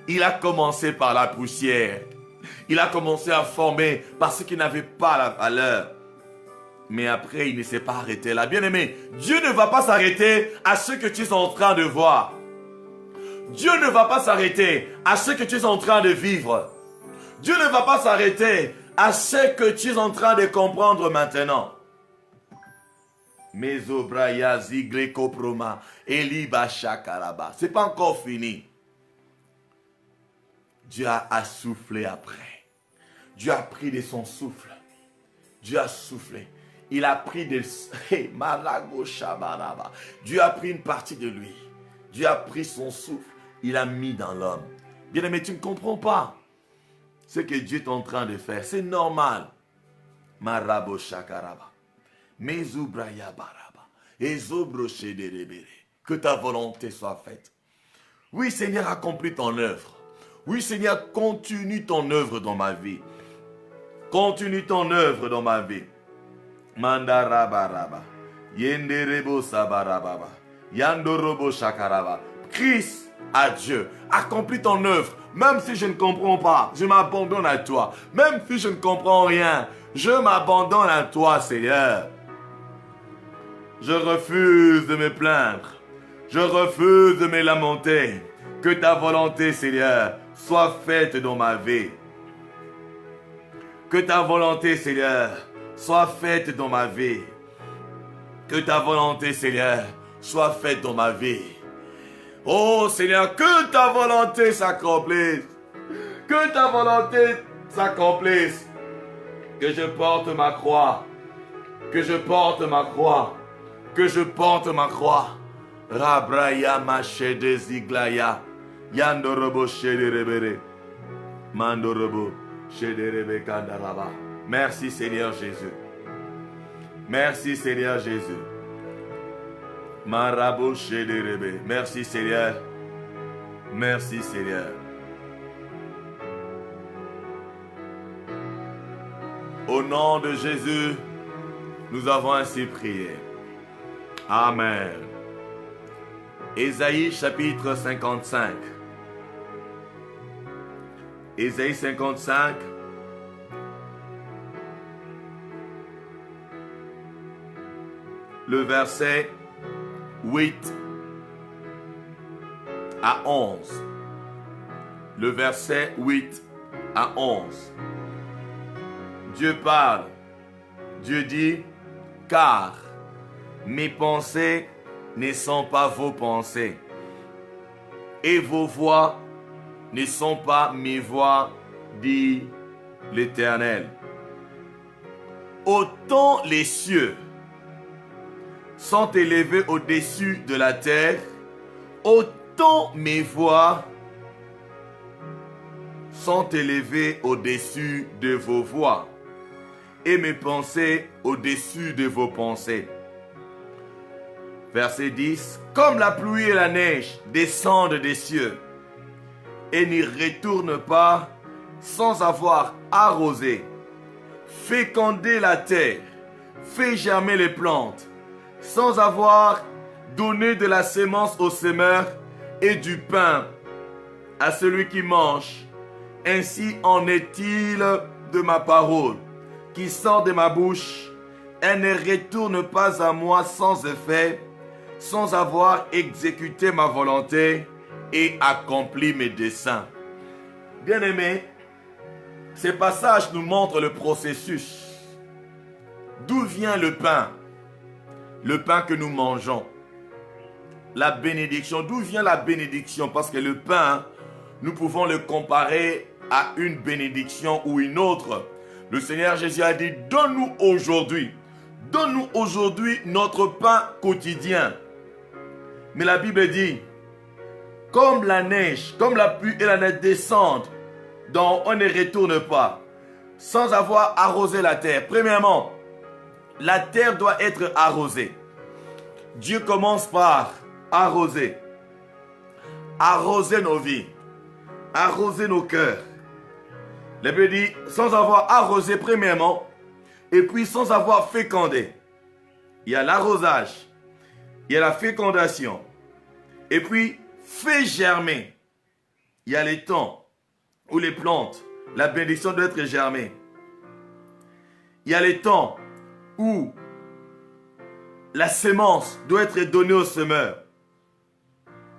Il a commencé par la poussière. Il a commencé à former parce qu'il n'avait pas la valeur. Mais après, il ne s'est pas arrêté là. Bien-aimé, Dieu ne va pas s'arrêter à ce que tu es en train de voir. Dieu ne va pas s'arrêter à ce que tu es en train de vivre. Dieu ne va pas s'arrêter à ce que tu es en train de comprendre maintenant. Mesobraya zigle koproma eliba shakaraba. C'est pas encore fini. Dieu a soufflé après. Dieu a pris de son souffle. Dieu a soufflé. Il a pris de... Dieu a pris une partie de lui. Dieu a pris son souffle. Il a mis dans l'homme. Bien-aimé, tu ne comprends pas ce que Dieu est en train de faire. C'est normal. Marabo shakaraba. Mezubraya baraba. Ezobroche derebere. Que ta volonté soit faite. Oui, Seigneur, accomplis ton œuvre. Oui, Seigneur, continue ton œuvre dans ma vie. Continue ton œuvre dans ma vie. Mandarabaraba. Yenderebo sabarababa. Yandorobo shakaraba. Christ à Dieu. Accomplis ton œuvre. Même si je ne comprends pas, je m'abandonne à toi. Même si je ne comprends rien, je m'abandonne à toi, Seigneur. Je refuse de me plaindre. Je refuse de me lamenter. Que ta volonté, Seigneur, soit faite dans ma vie. Que ta volonté, Seigneur, soit faite dans ma vie. Que ta volonté, Seigneur, soit faite dans ma vie. Oh Seigneur, que ta volonté s'accomplisse. Que ta volonté s'accomplisse. Que je porte ma croix. Que je porte ma croix. Que je porte ma croix. Rabraya machede ziglaya. Yandorobo shederebere. Mandorobo shederebe kandaraba. Merci Seigneur Jésus. Merci Seigneur Jésus. Marabo shederebe. Merci Seigneur. Merci Seigneur. Au nom de Jésus, nous avons ainsi prié. Amen. Ésaïe chapitre 55. Ésaïe 55. Le verset 8 à 11. Le verset 8 à 11. Dieu parle. Dieu dit, car mes pensées ne sont pas vos pensées, et vos voix ne sont pas mes voix, dit l'Éternel. Autant les cieux sont élevés au-dessus de la terre, autant mes voix sont élevées au-dessus de vos voix, et mes pensées au-dessus de vos pensées. Verset 10. Comme la pluie et la neige descendent des cieux et n'y retournent pas sans avoir arrosé, fécondé la terre, fait germer les plantes, sans avoir donné de la sémence au semeur et du pain à celui qui mange, ainsi en est-il de ma parole qui sort de ma bouche. Elle ne retourne pas à moi sans effet, sans avoir exécuté ma volonté et accompli mes desseins. Bien-aimés, ces passages nous montrent le processus. D'où vient le pain? Le pain que nous mangeons. La bénédiction. D'où vient la bénédiction? Parce que le pain, nous pouvons le comparer à une bénédiction ou une autre. Le Seigneur Jésus a dit, donne-nous aujourd'hui notre pain quotidien. Mais la Bible dit, comme la neige, comme la pluie et la neige descendent, dont on ne retourne pas, sans avoir arrosé la terre. Premièrement, la terre doit être arrosée. Dieu commence par arroser. Arroser nos vies. Arroser nos cœurs. La Bible dit, sans avoir arrosé premièrement, et puis sans avoir fécondé. Il y a l'arrosage, il y a la fécondation, et puis fait germer. Il y a les temps où les plantes, la bénédiction doit être germée. Il y a les temps où la sémence doit être donnée au semeur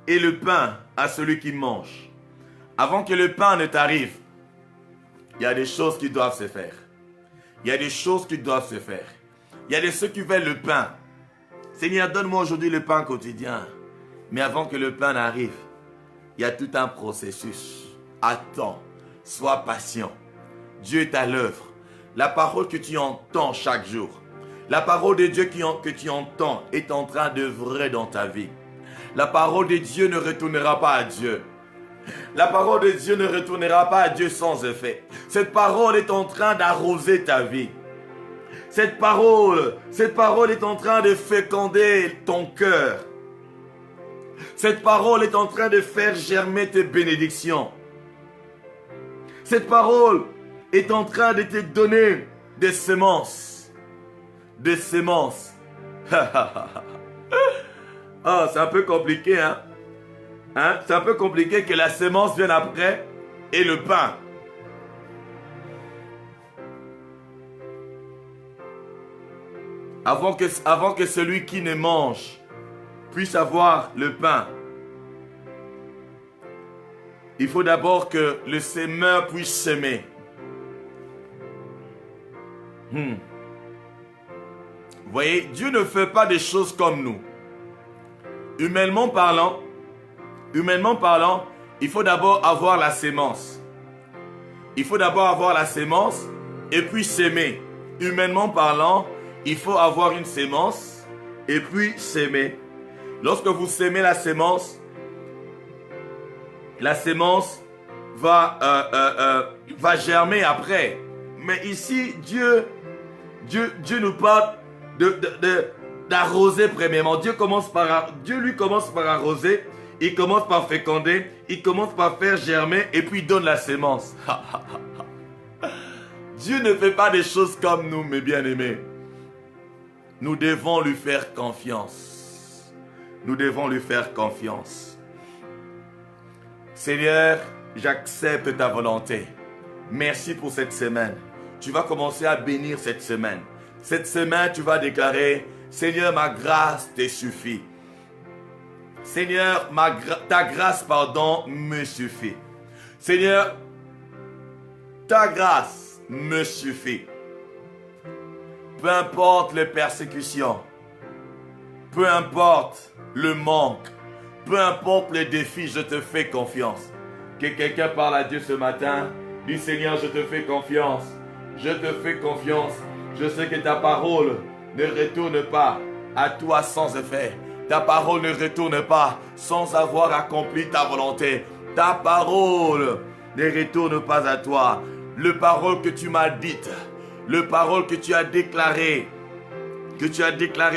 et le pain à celui qui mange. Avant que le pain ne t'arrive, il y a des choses qui doivent se faire. Il y a des choses qui doivent se faire. Il y a des ceux qui veulent le pain. Seigneur, donne-moi aujourd'hui le pain quotidien. Mais avant que le pain n'arrive, il y a tout un processus. Attends, sois patient. Dieu est à l'œuvre. La parole que tu entends chaque jour, la parole de Dieu que tu entends est en train d'œuvrer dans ta vie. La parole de Dieu ne retournera pas à Dieu. La parole de Dieu ne retournera pas à Dieu sans effet. Cette parole est en train d'arroser ta vie. Cette parole est en train de féconder ton cœur. Cette parole est en train de faire germer tes bénédictions. Cette parole est en train de te donner des semences. Des semences. Oh, c'est un peu compliqué, hein? C'est un peu compliqué que la sémence vienne après et le pain. Avant que celui qui ne mange puisse avoir le pain, il faut d'abord que le semeur puisse semer. Vous voyez, Dieu ne fait pas des choses comme nous. Humainement parlant, il faut d'abord avoir la sémence. Il faut d'abord avoir la sémence et puis s'aimer. Humainement parlant, il faut avoir une sémence et puis s'aimer. Lorsque vous sémez la sémence va germer après. Mais ici, Dieu nous parle d'arroser premièrement. Dieu lui commence par arroser, il commence par féconder, il commence par faire germer et puis il donne la sémence. Dieu ne fait pas des choses comme nous, mes bien-aimés. Nous devons lui faire confiance. Nous devons lui faire confiance. Seigneur, j'accepte ta volonté. Merci pour cette semaine. Tu vas commencer à bénir cette semaine. Cette semaine, tu vas déclarer, Seigneur, ma grâce te suffit. Seigneur, ta grâce, me suffit. Seigneur, ta grâce me suffit. Peu importe les persécutions, peu importe le manque, peu importe les défis, je te fais confiance. Que quelqu'un parle à Dieu ce matin, dis Seigneur, je te fais confiance. Je te fais confiance. Je sais que ta parole ne retourne pas à toi sans effet. Ta parole ne retourne pas sans avoir accompli ta volonté. Ta parole ne retourne pas à toi. Le parole que tu m'as dite, le parole que tu as déclaré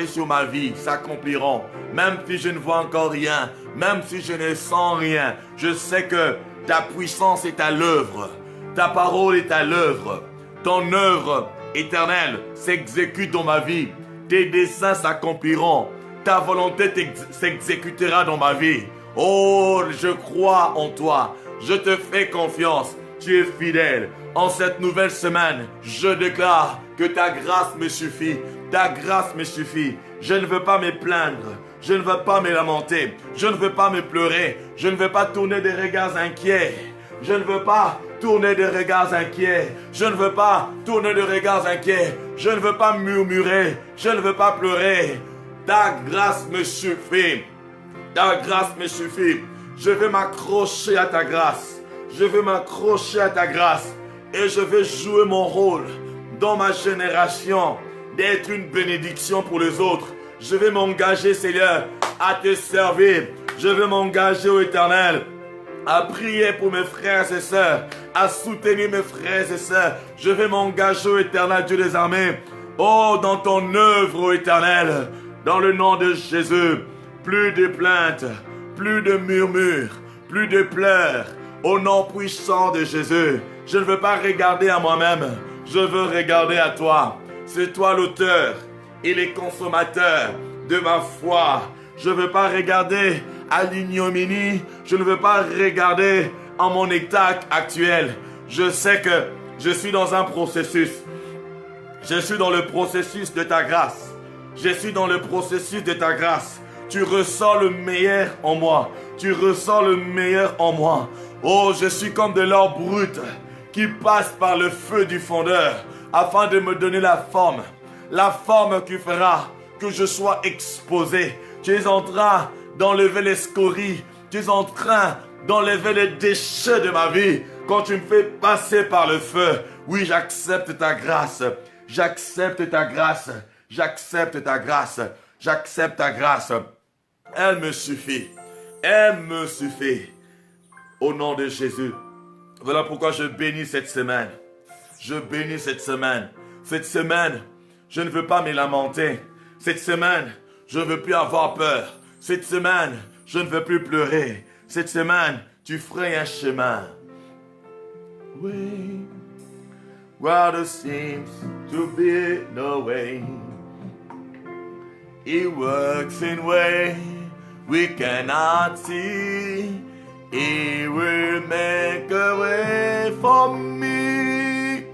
sur ma vie s'accompliront. Même si je ne vois encore rien, même si je ne sens rien, je sais que ta puissance est à l'œuvre. Ta parole est à l'œuvre. Ton œuvre éternelle s'exécute dans ma vie. Tes desseins s'accompliront. Ta volonté s'exécutera dans ma vie. Oh, je crois en toi. Je te fais confiance. Tu es fidèle. En cette nouvelle semaine, je déclare que ta grâce me suffit. Ta grâce me suffit. Je ne veux pas me plaindre. Je ne veux pas me lamenter. Je ne veux pas me pleurer. Je ne veux pas tourner des regards inquiets. Je ne veux pas tourner des regards inquiets. Je ne veux pas tourner de regards inquiets. Je ne veux pas murmurer. Je ne veux pas pleurer. Ta grâce me suffit. Ta grâce me suffit. Je vais m'accrocher à ta grâce. Je vais m'accrocher à ta grâce. Et je vais jouer mon rôle dans ma génération d'être une bénédiction pour les autres. Je vais m'engager, Seigneur, à te servir. Je vais m'engager au Éternel à prier pour mes frères et sœurs, à soutenir mes frères et sœurs. Je vais m'engager, ô Éternel Dieu des armées, oh, dans ton œuvre, ô Éternel, dans le nom de Jésus. Plus de plaintes, plus de murmures, plus de pleurs, au nom puissant de Jésus. Je ne veux pas regarder à moi-même, je veux regarder à toi. C'est toi l'auteur et le consommateur de ma foi. Je ne veux pas regarder à l'ignominie, je ne veux pas regarder en mon état actuel. Je sais que je suis dans un processus. Je suis dans le processus de ta grâce. Je suis dans le processus de ta grâce. Tu ressens le meilleur en moi. Tu ressens le meilleur en moi. Oh, je suis comme de l'or brut qui passe par le feu du fondeur afin de me donner la forme qui fera que je sois exposé. Tu es en train d'enlever les scories. Tu es en train d'enlever les déchets de ma vie quand tu me fais passer par le feu. Oui, j'accepte ta grâce. J'accepte ta grâce. J'accepte ta grâce. J'accepte ta grâce. Elle me suffit. Elle me suffit. Au nom de Jésus. Voilà pourquoi je bénis cette semaine. Je bénis cette semaine. Cette semaine, je ne veux pas me lamenter. Cette semaine, je ne veux plus avoir peur. Cette semaine, je ne veux plus pleurer. Cette semaine, tu ferais un chemin. Oui. Where there seems to be no way. He works in ways we cannot see. He will make a way for me.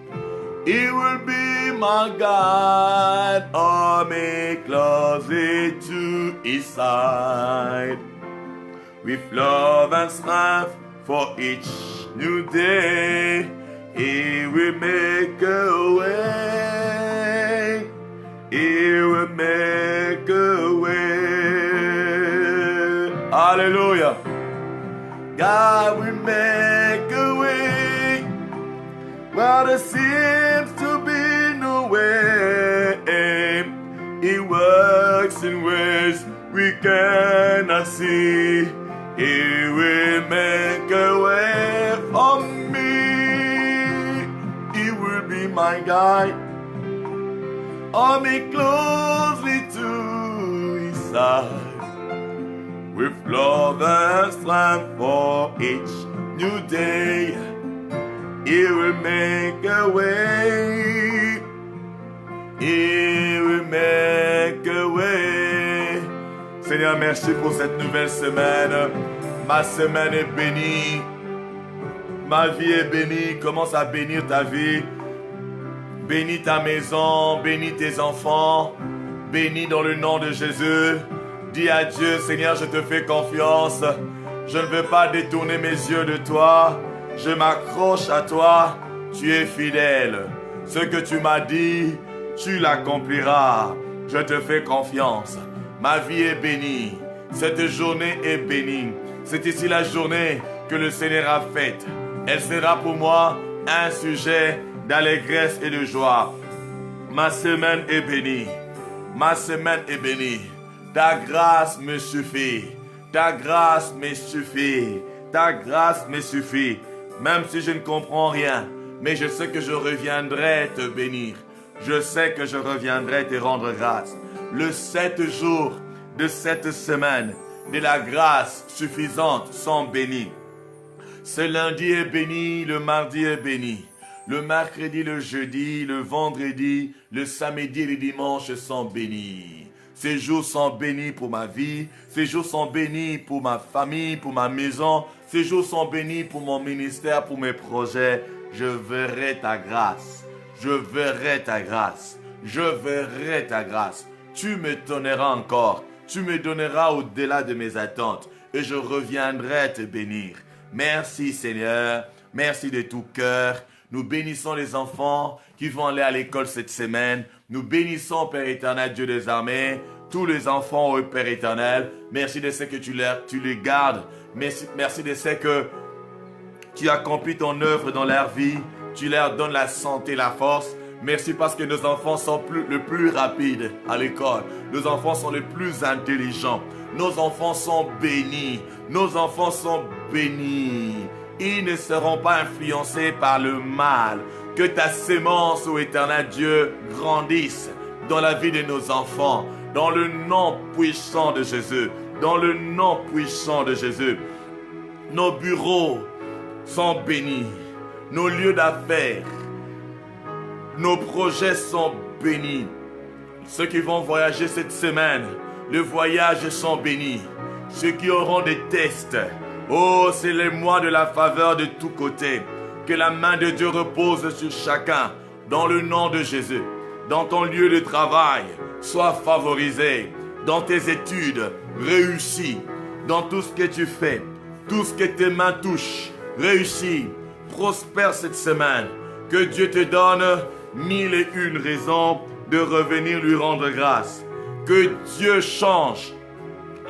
He will be my guide, or me closely to his side. With love and strength for each new day, he will make a way. He will make a way. Hallelujah. God will make a way where there seems to be no way. He works in ways we cannot see. He will make a way for me. He will be my guide. Hold me closely to his side. With love and strength for each new day, he will make a way. He will make a way. Seigneur, merci pour cette nouvelle semaine. Ma semaine est bénie. Ma vie est bénie. Commence à bénir ta vie. Bénis ta maison. Bénis tes enfants. Bénis dans le nom de Jésus. Dis à Dieu, Seigneur, je te fais confiance. Je ne veux pas détourner mes yeux de toi. Je m'accroche à toi. Tu es fidèle. Ce que tu m'as dit, tu l'accompliras. Je te fais confiance. Ma vie est bénie. Cette journée est bénie. C'est ici la journée que le Seigneur a faite. Elle sera pour moi un sujet d'allégresse et de joie. Ma semaine est bénie. Ma semaine est bénie. Ta grâce me suffit. Ta grâce me suffit. Ta grâce me suffit. Même si je ne comprends rien, mais je sais que je reviendrai te bénir. Je sais que je reviendrai te rendre grâce. Le 7 jours de cette semaine, de la grâce suffisante sont bénis. Ce lundi est béni, le mardi est béni. Le mercredi, le jeudi, le vendredi, le samedi et le dimanche sont bénis. Ces jours sont bénis pour ma vie. Ces jours sont bénis pour ma famille, pour ma maison. Ces jours sont bénis pour mon ministère, pour mes projets. Je verrai ta grâce. Je verrai ta grâce. Je verrai ta grâce. Tu me donneras encore. Tu me donneras au-delà de mes attentes. Et je reviendrai te bénir. Merci Seigneur. Merci de tout cœur. Nous bénissons les enfants qui vont aller à l'école cette semaine. Nous bénissons, Père éternel, Dieu des armées, tous les enfants, au Père éternel. Merci de ce que tu les gardes. Merci de ce que tu accomplis ton œuvre dans leur vie. Tu leur donnes la santé, la force. Merci parce que nos enfants sont le plus rapides à l'école. Nos enfants sont les plus intelligents. Nos enfants sont bénis. Nos enfants sont bénis. Ils ne seront pas influencés par le mal. Que ta sémence, ô éternel Dieu, grandisse dans la vie de nos enfants. Dans le nom puissant de Jésus. Dans le nom puissant de Jésus. Nos bureaux sont bénis. Nos lieux d'affaires, nos projets sont bénis. Ceux qui vont voyager cette semaine, le voyage sont bénis. Ceux qui auront des tests, oh, c'est les mois de la faveur de tous côtés. Que la main de Dieu repose sur chacun, dans le nom de Jésus. Dans ton lieu de travail, sois favorisé. Dans tes études, réussis. Dans tout ce que tu fais, tout ce que tes mains touchent, réussis. Prospère cette semaine. Que Dieu te donne 1001 raisons de revenir lui rendre grâce. Que Dieu change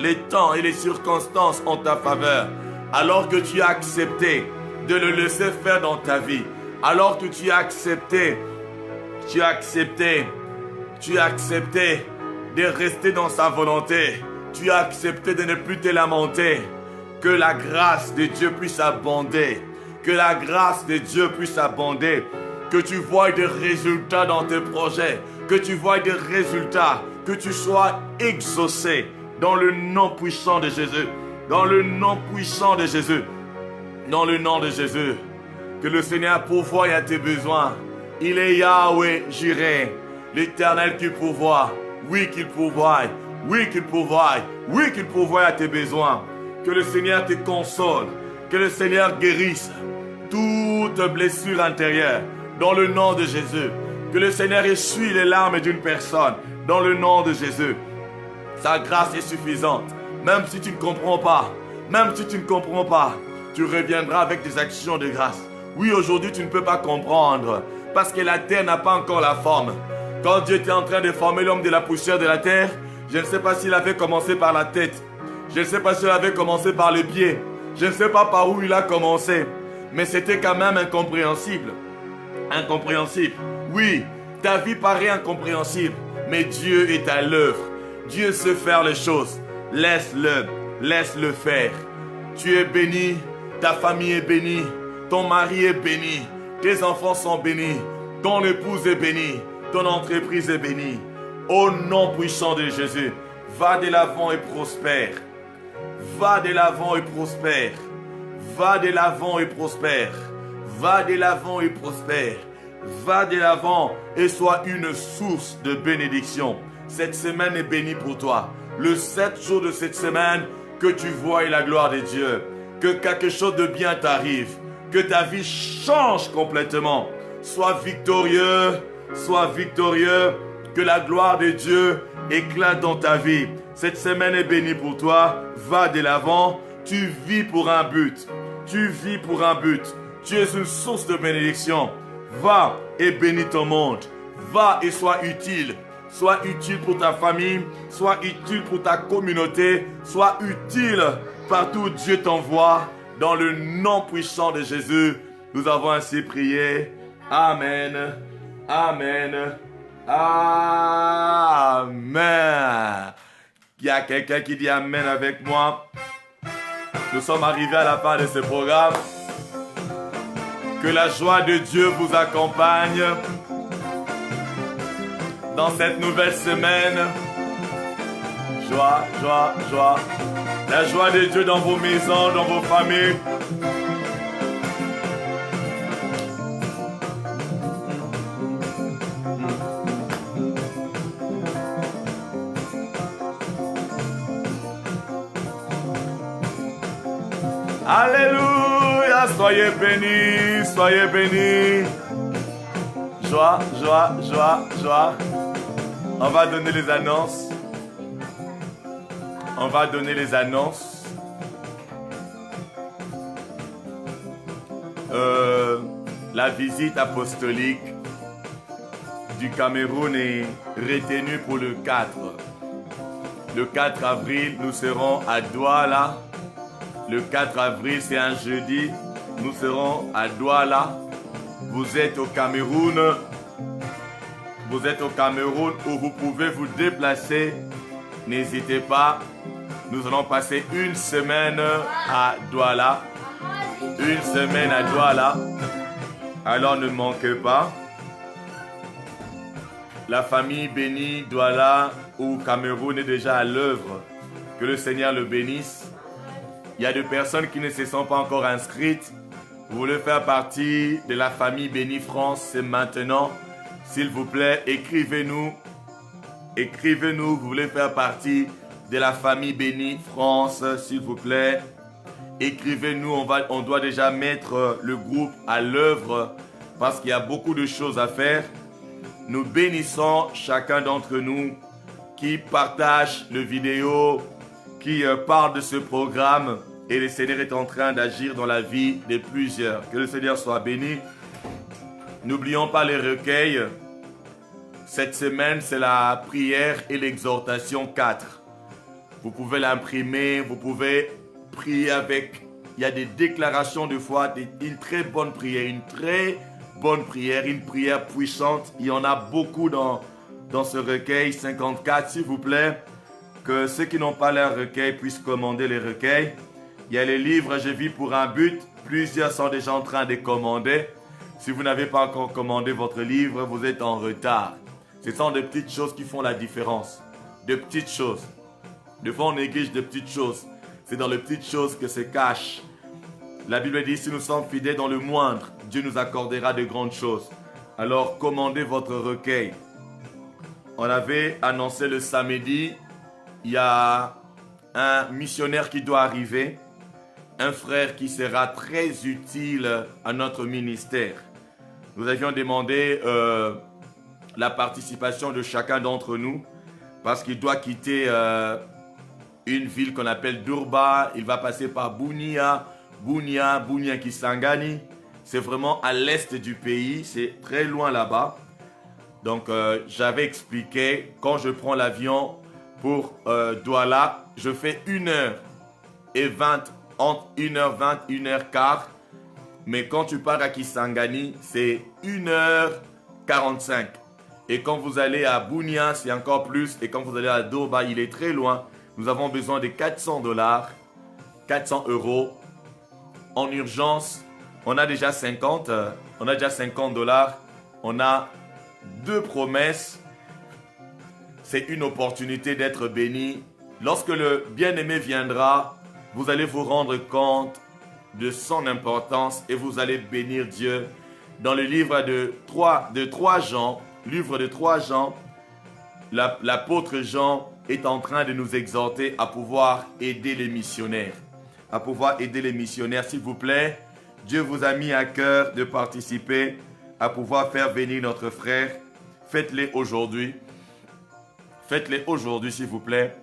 les temps et les circonstances en ta faveur. Alors que tu as accepté de le laisser faire dans ta vie. Alors que tu as accepté de rester dans sa volonté. Tu as accepté de ne plus te lamenter. Que la grâce de Dieu puisse abonder. Que la grâce de Dieu puisse abonder. Que tu vois des résultats dans tes projets. Que tu vois des résultats. Que tu sois exaucé dans le nom puissant de Jésus. Dans le nom puissant de Jésus. Dans le nom de Jésus. Que le Seigneur pourvoie à tes besoins. Il est Yahweh Jireh, l'Éternel qui pourvoit. Oui, qu'il pourvoie. Oui, qu'il pourvoie. Oui, qu'il pourvoie à tes besoins. Que le Seigneur te console. Que le Seigneur guérisse toute blessure intérieure. Dans le nom de Jésus. Que le Seigneur essuie les larmes d'une personne. Dans le nom de Jésus. Sa grâce est suffisante. Même si tu ne comprends pas. Même si tu ne comprends pas. Tu reviendras avec des actions de grâce. Oui, aujourd'hui, tu ne peux pas comprendre. Parce que la terre n'a pas encore la forme. Quand Dieu était en train de former l'homme de la poussière de la terre, je ne sais pas s'il avait commencé par la tête. Je ne sais pas s'il avait commencé par le pied. Je ne sais pas par où il a commencé. Mais c'était quand même incompréhensible. Incompréhensible. Oui, ta vie paraît incompréhensible. Mais Dieu est à l'œuvre. Dieu sait faire les choses. Laisse-le faire. Tu es béni. Ta famille est bénie. Ton mari est béni. Tes enfants sont bénis. Ton épouse est bénie. Ton entreprise est bénie. Au nom puissant de Jésus, va de l'avant et prospère. Va de l'avant et prospère. Va de l'avant et prospère. Va de l'avant et prospère. Va de l'avant et sois une source de bénédiction. Cette semaine est bénie pour toi. Le 7 jours de cette semaine, que tu voies la gloire de Dieu. Que quelque chose de bien t'arrive. Que ta vie change complètement. Sois victorieux. Sois victorieux. Que la gloire de Dieu éclate dans ta vie. Cette semaine est bénie pour toi. Va de l'avant. Tu vis pour un but. Tu vis pour un but. Tu es une source de bénédiction. Va et bénis ton monde. Va et sois utile. Sois utile pour ta famille. Sois utile pour ta communauté. Sois utile partout où Dieu t'envoie. Dans le nom puissant de Jésus, nous avons ainsi prié. Amen. Amen. Amen. Il y a quelqu'un qui dit Amen avec moi. Nous sommes arrivés à la fin de ce programme. Que la joie de Dieu vous accompagne dans cette nouvelle semaine. Joie, joie, joie. La joie de Dieu dans vos maisons, dans vos familles. Alléluia, soyez bénis, soyez bénis. Joie, joie, joie, joie. On va donner les annonces. On va donner les annonces. La visite apostolique du Cameroun est retenue pour le 4. Le 4 avril, nous serons à Douala. Le 4 avril, c'est un jeudi. Nous serons à Douala. Vous êtes au Cameroun. Vous êtes au Cameroun où vous pouvez vous déplacer. N'hésitez pas. Nous allons passer une semaine à Douala. Une semaine à Douala. Alors ne manquez pas. La famille bénie Douala ou Cameroun est déjà à l'œuvre. Que le Seigneur le bénisse. Il y a des personnes qui ne se sont pas encore inscrites. Vous voulez faire partie de la famille bénie France, c'est maintenant. S'il vous plaît, écrivez-nous. Écrivez-nous, vous voulez faire partie de la famille bénie France, s'il vous plaît. Écrivez-nous, on doit déjà mettre le groupe à l'œuvre parce qu'il y a beaucoup de choses à faire. Nous bénissons chacun d'entre nous qui partage le vidéo, qui parle de ce programme et le Seigneur est en train d'agir dans la vie de plusieurs. Que le Seigneur soit béni. N'oublions pas les recueils. Cette semaine, c'est la prière et l'exhortation 4. Vous pouvez l'imprimer, vous pouvez prier avec. Il y a des déclarations de foi, une très bonne prière, une prière puissante. Il y en a beaucoup dans ce recueil 54, s'il vous plaît. Que ceux qui n'ont pas leur recueil puissent commander les recueils. Il y a les livres Je vis pour un but. Plusieurs sont déjà en train de commander. Si vous n'avez pas encore commandé votre livre, vous êtes en retard. Ce sont des petites choses qui font la différence. De petites choses. Des fois, on néglige de petites choses. C'est dans les petites choses que se cache. La Bible dit, si nous sommes fidèles dans le moindre, Dieu nous accordera de grandes choses. Alors, commandez votre recueil. On avait annoncé le samedi, il y a un missionnaire qui doit arriver. Un frère qui sera très utile à notre ministère. Nous avions demandé la participation de chacun d'entre nous parce qu'il doit quitter une ville qu'on appelle Durba. Il va passer par Bunia Kisangani. C'est vraiment à l'est du pays, c'est très loin là-bas. Donc j'avais expliqué, quand je prends l'avion pour Douala, je fais 1h20, entre 1h20 et 1h15. Mais quand tu pars à Kisangani, c'est 1h45. Et quand vous allez à Bunia, c'est encore plus. Et quand vous allez à Durba, il est très loin. Nous avons besoin de $400, 400 euros. En urgence, on a déjà 50. On a déjà $50. On a 2 promesses. C'est une opportunité d'être béni. Lorsque le bien-aimé viendra, vous allez vous rendre compte de son importance et vous allez bénir Dieu. Dans le livre de 3 Jean, l'apôtre Jean est en train de nous exhorter à pouvoir aider les missionnaires. À pouvoir aider les missionnaires, s'il vous plaît. Dieu vous a mis à cœur de participer à pouvoir faire venir notre frère. Faites-les aujourd'hui. Faites-les aujourd'hui, s'il vous plaît.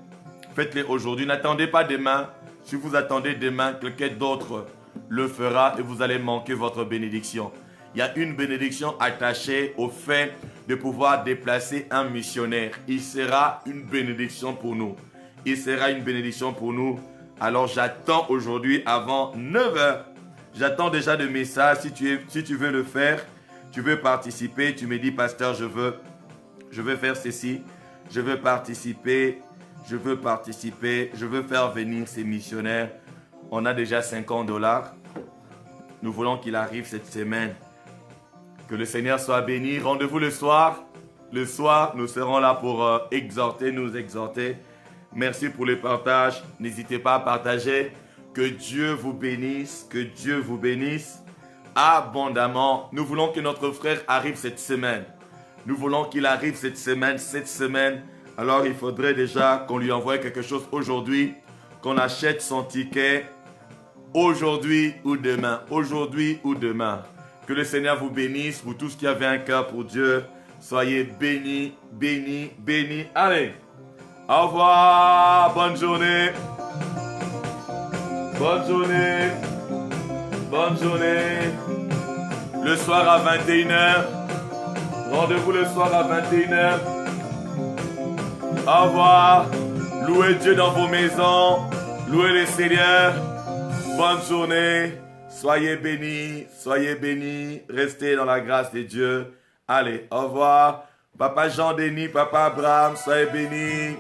Faites-les aujourd'hui. N'attendez pas demain. Si vous attendez demain, quelqu'un d'autre le fera et vous allez manquer votre bénédiction. Il y a une bénédiction attachée au fait de pouvoir déplacer un missionnaire. Il sera une bénédiction pour nous. Il sera une bénédiction pour nous. Alors j'attends aujourd'hui avant 9h. J'attends déjà des messages. Si tu veux le faire, tu veux participer, tu me dis, pasteur, je veux faire ceci. Je veux participer. Je veux faire venir ces missionnaires. On a déjà $50. Nous voulons qu'il arrive cette semaine. Que le Seigneur soit béni. Rendez-vous le soir. Le soir, nous serons là pour nous exhorter. Merci pour le partage. N'hésitez pas à partager. Que Dieu vous bénisse. Que Dieu vous bénisse abondamment. Nous voulons que notre frère arrive cette semaine. Nous voulons qu'il arrive cette semaine. Alors, il faudrait déjà qu'on lui envoie quelque chose aujourd'hui, qu'on achète son ticket aujourd'hui ou demain. Aujourd'hui ou demain. Que le Seigneur vous bénisse, vous tous qui avez un cœur pour Dieu. Soyez bénis, bénis, bénis. Allez, au revoir, bonne journée. Bonne journée. Bonne journée. Le soir à 21h. Rendez-vous le soir à 21h. Au revoir. Louez Dieu dans vos maisons. Louez le Seigneur. Bonne journée. Soyez bénis. Restez dans la grâce de Dieu. Allez, au revoir. Papa Jean-Denis, Papa Abraham, soyez bénis.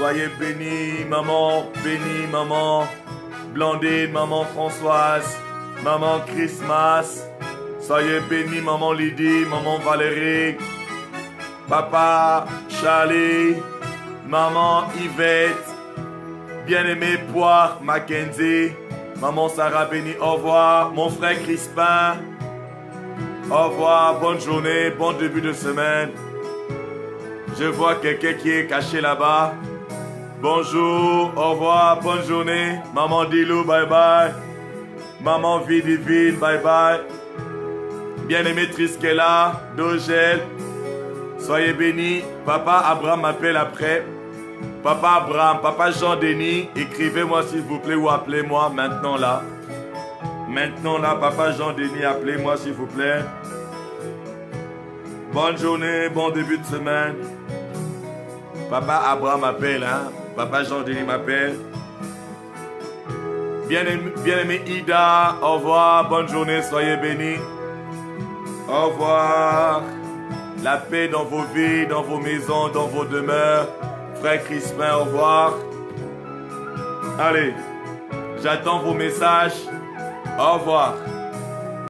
Soyez bénis, maman. Bénis, maman. Blandine, maman Françoise. Maman Christmas. Soyez bénis, maman Lydie, maman Valérie. Papa Charlie. Maman Yvette. Bien-aimé Poire Mackenzie. Maman Sarah bénie, au revoir. Mon frère Crispin. Au revoir, bonne journée, bon début de semaine. Je vois quelqu'un qui est caché là-bas. Bonjour, au revoir, bonne journée. Maman Dilou, bye bye. Maman Vidivine, bye bye. Bien-aimé Triskela, Dogel. Soyez bénis. Papa Abraham m'appelle après. Papa Abraham, Papa Jean-Denis, écrivez-moi s'il vous plaît ou appelez-moi maintenant là. Maintenant là, Papa Jean-Denis, appelez-moi s'il vous plaît. Bonne journée, bon début de semaine. Papa Abraham m'appelle, hein. Papa Jean-Denis m'appelle. Bien-aimé Ida, au revoir, bonne journée, soyez bénis. Au revoir. La paix dans vos vies, dans vos maisons, dans vos demeures. Frère Crispin, au revoir. Allez, j'attends vos messages. Au revoir.